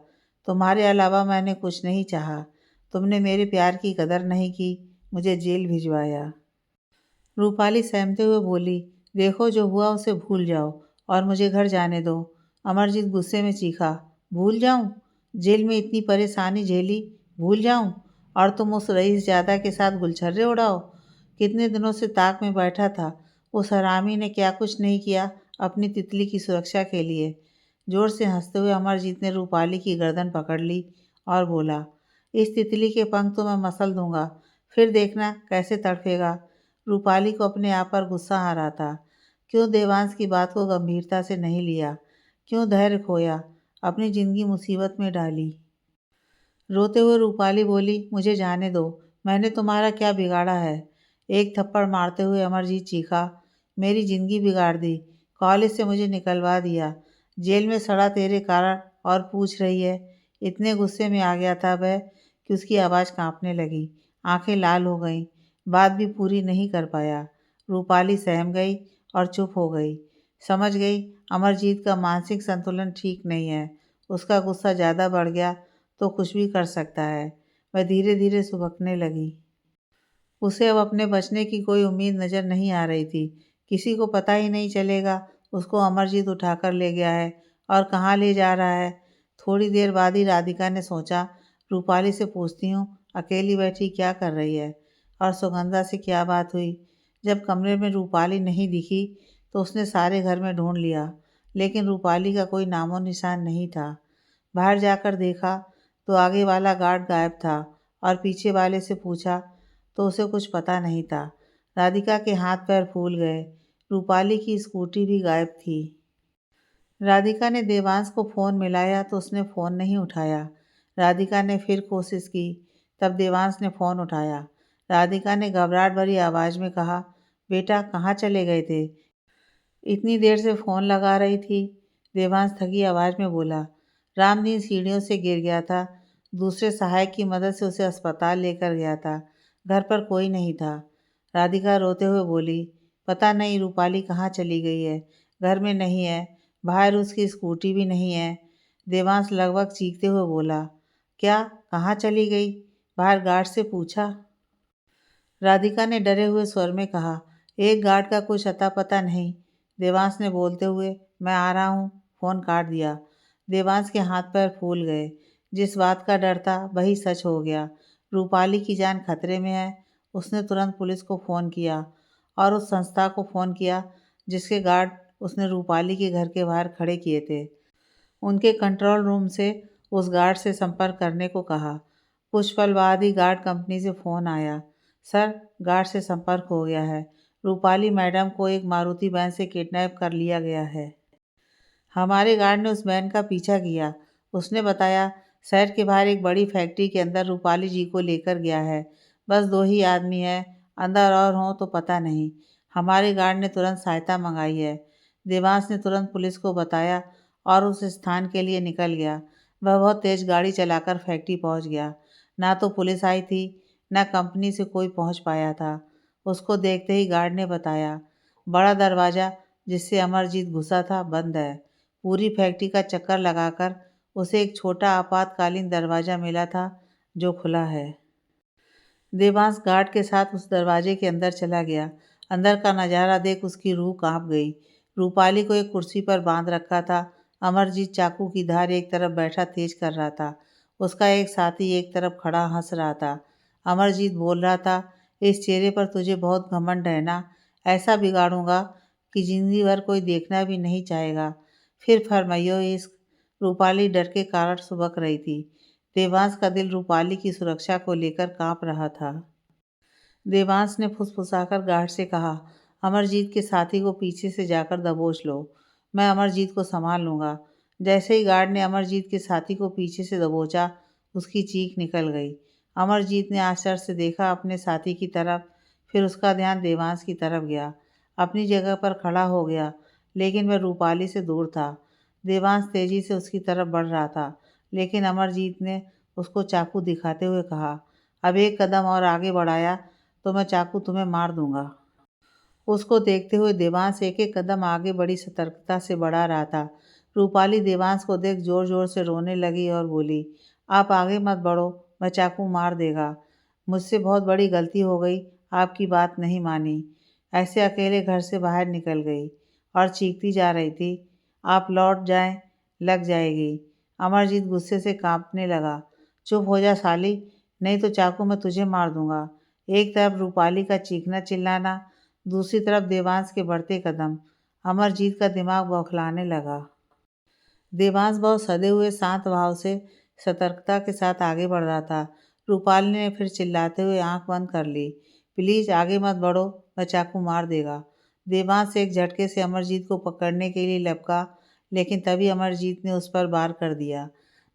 तुम्हारे अलावा मैंने कुछ नहीं चाहा। तुमने मेरे प्यार की कदर नहीं की, मुझे जेल भिजवाया। रूपाली सहमते हुए बोली, देखो जो हुआ उसे भूल जाओ और मुझे घर जाने दो। अमरजीत गुस्से में चीखा, भूल जाऊं? जेल में इतनी परेशानी झेली, भूल जाऊं? और तुम उस रईस ज्यादा के साथ गुलछर्रे उड़ाओ? कितने दिनों से ताक में बैठा था। उस हरामी ने क्या कुछ नहीं किया अपनी तितली की सुरक्षा के लिए। जोर से हंसते हुए अमरजीत ने रूपाली की गर्दन पकड़ ली और बोला, इस तितली के पंख तो मैं मसल दूंगा, फिर देखना कैसे तड़फेगा। रूपाली को अपने आप पर गुस्सा आ रहा था। क्यों देवांश की बात को गंभीरता से नहीं लिया? क्यों धैर्य खोया? अपनी जिंदगी मुसीबत में डाली। रोते हुए रूपाली बोली, मुझे जाने दो, मैंने तुम्हारा क्या बिगाड़ा है? एक थप्पड़ मारते हुए अमरजीत चीखा, मेरी जिंदगी बिगाड़ दी, कॉलेज से मुझे निकलवा दिया, जेल में सड़ा तेरे कारण, और पूछ रही है। इतने गुस्से में आ गया था वह कि उसकी आवाज़ कांपने लगी, आंखें लाल हो गईं। बात भी पूरी नहीं कर पाया। रूपाली सहम गई और चुप हो गई। समझ गई अमरजीत का मानसिक संतुलन ठीक नहीं है। उसका गुस्सा ज़्यादा बढ़ गया तो कुछ भी कर सकता है। वह धीरे धीरे सुबकने लगी। उसे अब अपने बचने की कोई उम्मीद नज़र नहीं आ रही थी। किसी को पता ही नहीं चलेगा उसको अमरजीत उठाकर ले गया है और कहाँ ले जा रहा है। थोड़ी देर बाद ही राधिका ने सोचा, रूपाली से पूछती हूँ अकेली बैठी क्या कर रही है और सुगंधा से क्या बात हुई। जब कमरे में रूपाली नहीं दिखी तो उसने सारे घर में ढूंढ लिया, लेकिन रूपाली का कोई नामो निशान नहीं था। बाहर जाकर देखा तो आगे वाला गार्ड गायब था और पीछे वाले से पूछा तो उसे कुछ पता नहीं था। राधिका के हाथ पैर फूल गए। रूपाली की स्कूटी भी गायब थी। राधिका ने देवांश को फ़ोन मिलाया तो उसने फ़ोन नहीं उठाया। राधिका ने फिर कोशिश की, तब देवांश ने फ़ोन उठाया। राधिका ने घबराहट भरी आवाज़ में कहा, बेटा कहाँ चले गए थे? इतनी देर से फ़ोन लगा रही थी। देवांश थकी आवाज़ में बोला, रामदीन सीढ़ियों से गिर गया था। दूसरे सहायक की मदद से उसे अस्पताल लेकर गया था। घर पर कोई नहीं था। राधिका रोते हुए बोली, पता नहीं रूपाली कहाँ चली गई है। घर में नहीं है, बाहर उसकी स्कूटी भी नहीं है। देवांश लगभग चीखते हुए बोला, क्या? कहाँ चली गई? बाहर गार्ड से पूछा? राधिका ने डरे हुए स्वर में कहा, एक गार्ड का कुछ अता पता नहीं। देवांश ने बोलते हुए, मैं आ रहा हूँ, फ़ोन काट दिया। देवांश के हाथ पैर फूल गए। जिस बात का डर था वही सच हो गया। रूपाली की जान खतरे में है। उसने तुरंत पुलिस को फ़ोन किया और उस संस्था को फ़ोन किया जिसके गार्ड उसने रूपाली के घर के बाहर खड़े किए थे। उनके कंट्रोल रूम से उस गार्ड से संपर्क करने को कहा। कुछ पल बाद ही गार्ड कंपनी से फ़ोन आया। सर, गार्ड से संपर्क हो गया है। रूपाली मैडम को एक मारुति वैन से किडनैप कर लिया गया है। हमारे गार्ड ने उस वैन का पीछा किया। उसने बताया, शहर के बाहर एक बड़ी फैक्ट्री के अंदर रूपाली जी को लेकर गया है। बस दो ही आदमी हैं, अंदर और हों तो पता नहीं। हमारे गार्ड ने तुरंत सहायता मंगाई है। देवांश ने तुरंत पुलिस को बताया और उस स्थान के लिए निकल गया। वह बहुत तेज गाड़ी चलाकर फैक्ट्री पहुंच गया। ना तो पुलिस आई थी, ना कंपनी से कोई पहुंच पाया था। उसको देखते ही गार्ड ने बताया, बड़ा दरवाज़ा जिससे अमरजीत घुसा था बंद है। पूरी फैक्ट्री का चक्कर लगाकर उसे एक छोटा आपातकालीन दरवाज़ा मिला था जो खुला है। देवांश गार्ड के साथ उस दरवाजे के अंदर चला गया। अंदर का नज़ारा देख उसकी रूह कांप गई। रूपाली को एक कुर्सी पर बांध रखा था। अमरजीत चाकू की धार एक तरफ बैठा तेज कर रहा था। उसका एक साथी एक तरफ खड़ा हंस रहा था। अमरजीत बोल रहा था, इस चेहरे पर तुझे बहुत घमंड है ना? ऐसा बिगाड़ूंगा कि जिंदगी भर कोई देखना भी नहीं चाहेगा। फिर फरमाइयो इश्क। रूपाली डर के कारण सुबक रही थी। देवांश का दिल रूपाली की सुरक्षा को लेकर कांप रहा था। देवांश ने फुसफुसाकर गार्ड से कहा, अमरजीत के साथी को पीछे से जाकर दबोच लो, मैं अमरजीत को संभाल लूँगा। जैसे ही गार्ड ने अमरजीत के साथी को पीछे से दबोचा, उसकी चीख निकल गई। अमरजीत ने आश्चर्य से देखा अपने साथी की तरफ, फिर उसका ध्यान देवांश की तरफ गया। अपनी जगह पर खड़ा हो गया, लेकिन वह रूपाली से दूर था। देवांश तेजी से उसकी तरफ बढ़ रहा था, लेकिन अमरजीत ने उसको चाकू दिखाते हुए कहा, अब एक कदम और आगे बढ़ाया तो मैं चाकू तुम्हें मार दूंगा। उसको देखते हुए देवांश एक एक कदम आगे बड़ी सतर्कता से बढ़ा रहा था। रूपाली देवांश को देख जोर जोर से रोने लगी और बोली, आप आगे मत बढ़ो, मैं चाकू मार देगा। मुझसे बहुत बड़ी गलती हो गई, आपकी बात नहीं मानी। ऐसे अकेले घर से बाहर निकल गई और चीखती जा रही थी, आप लौट जाएं, लग जाएगी। अमरजीत गुस्से से कांपने लगा। चुप हो जा साली, नहीं तो चाकू मैं तुझे मार दूंगा। एक तरफ रूपाली का चीखना चिल्लाना, दूसरी तरफ देवांश के बढ़ते कदम। अमरजीत का दिमाग बौखलाने लगा। देवांश बहुत सदे हुए शांत भाव से सतर्कता के साथ आगे बढ़ रहा था। रूपाली ने फिर चिल्लाते हुए आंख बंद कर ली, प्लीज आगे मत बढ़ो, वह चाकू मार देगा। देवांश एक झटके से अमरजीत को पकड़ने के लिए लपका, लेकिन तभी अमरजीत ने उस पर वार कर दिया।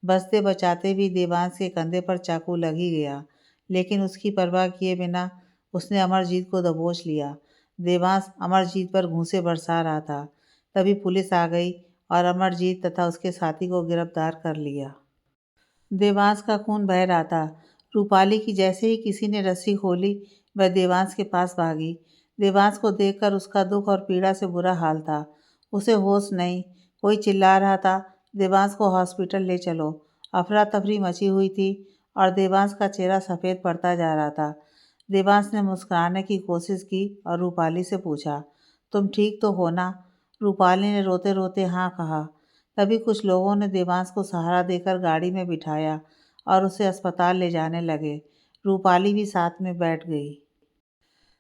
बचते बचाते भी देवांश के कंधे पर चाकू लग ही गया, लेकिन उसकी परवाह किए बिना उसने अमरजीत को दबोच लिया। देवांश अमरजीत पर घूंसे बरसा रहा था। तभी पुलिस आ गई और अमरजीत तथा उसके साथी को गिरफ्तार कर लिया। देवांश का खून बह रहा था। रूपाली की जैसे ही किसी ने रस्सी खोली, वह देवांश के पास भागी। देवांश को देखकर उसका दुख और पीड़ा से बुरा हाल था। उसे होश नहीं, कोई चिल्ला रहा था, देवांश को हॉस्पिटल ले चलो। अफरा तफरी मची हुई थी और देवांश का चेहरा सफ़ेद पड़ता जा रहा था। देवांश ने मुस्कुराने की कोशिश की और रूपाली से पूछा, तुम ठीक तो हो ना? रूपाली ने रोते रोते हाँ कहा। तभी कुछ लोगों ने देवांश को सहारा देकर गाड़ी में बिठाया और उसे अस्पताल ले जाने लगे। रूपाली भी साथ में बैठ गई।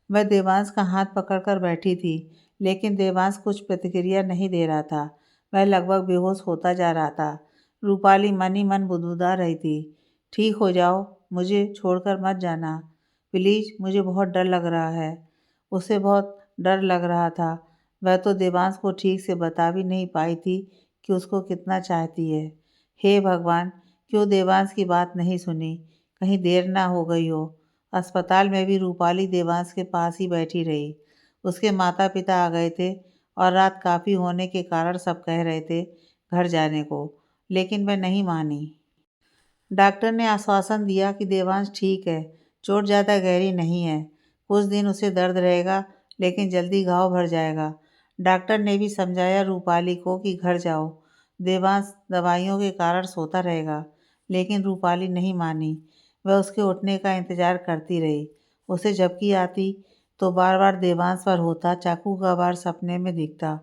वह देवांश का हाथ पकड़कर बैठी थी, लेकिन देवांश कुछ प्रतिक्रिया नहीं दे रहा था। वह लगभग बेहोश होता जा रहा था। रूपाली मन ही मन बुदबुदा रही थी, ठीक हो जाओ, मुझे छोड़कर मत जाना प्लीज, मुझे बहुत डर लग रहा है। उसे बहुत डर लग रहा था। वह तो देवांश को ठीक से बता भी नहीं पाई थी कि उसको कितना चाहती है। हे भगवान, क्यों देवांश की बात नहीं सुनी, कहीं देर ना हो गई हो। अस्पताल में भी रूपाली देवांश के पास ही बैठी रही। उसके माता पिता आ गए थे और रात काफ़ी होने के कारण सब कह रहे थे घर जाने को, लेकिन वह नहीं मानी। डॉक्टर ने आश्वासन दिया कि देवांश ठीक है, चोट ज़्यादा गहरी नहीं है, कुछ दिन उसे दर्द रहेगा, लेकिन जल्दी घाव भर जाएगा। डॉक्टर ने भी समझाया रूपाली को कि घर जाओ, देवांश दवाइयों के कारण सोता रहेगा, लेकिन रूपाली नहीं मानी। वह उसके उठने का इंतज़ार करती रही। उसे झपकी आती तो बार बार देवांश पर होता, चाकू का वार सपने में दिखता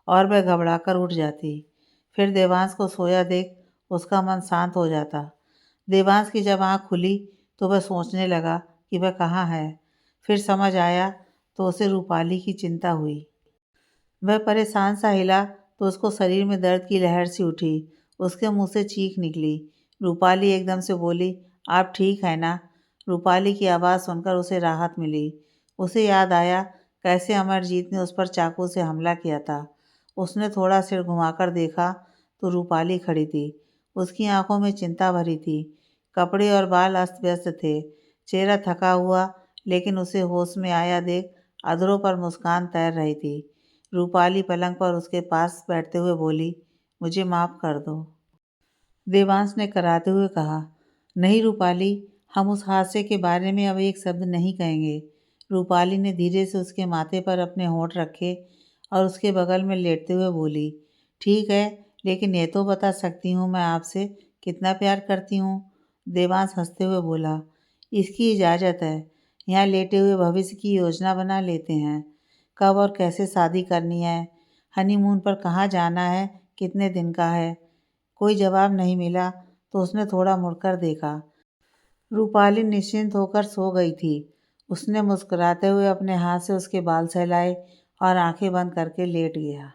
और वह घबराकर उठ जाती। फिर देवांश को सोया देख उसका मन शांत हो जाता। देवांश की जब आँख खुली तो वह सोचने लगा कि वह कहाँ है। फिर समझ आया तो उसे रूपाली की चिंता हुई। वह परेशान सा हिला तो उसको शरीर में दर्द की लहर सी उठी। उसके मुंह से चीख निकली। रूपाली एकदम से बोली, आप ठीक है ना? रूपाली की आवाज़ सुनकर उसे राहत मिली। उसे याद आया कैसे अमरजीत ने उस पर चाकू से हमला किया था। उसने थोड़ा सिर घुमाकर देखा तो रूपाली खड़ी थी। उसकी आंखों में चिंता भरी थी। कपड़े और बाल अस्त व्यस्त थे, चेहरा थका हुआ, लेकिन उसे होश में आया देख अधरों पर मुस्कान तैर रही थी। रूपाली पलंग पर उसके पास बैठते हुए बोली, मुझे माफ़ कर दो। देवांश ने कराते हुए कहा, नहीं रूपाली, हम उस हादसे के बारे में अब एक शब्द नहीं कहेंगे। रूपाली ने धीरे से उसके माथे पर अपने होंठ रखे और उसके बगल में लेटते हुए बोली, ठीक है, लेकिन ये तो बता सकती हूँ मैं आपसे कितना प्यार करती हूँ। देवांश हंसते हुए बोला, इसकी इजाज़त है, यहाँ लेटे हुए भविष्य की योजना बना लेते हैं, कब और कैसे शादी करनी है, हनीमून पर कहाँ जाना है, कितने दिन का है। कोई जवाब नहीं मिला तो उसने थोड़ा मुड़कर देखा। रूपाली निश्चिंत होकर सो गई थी। उसने मुस्कुराते हुए अपने हाथ से उसके बाल सहलाए और आंखें बंद करके लेट गया।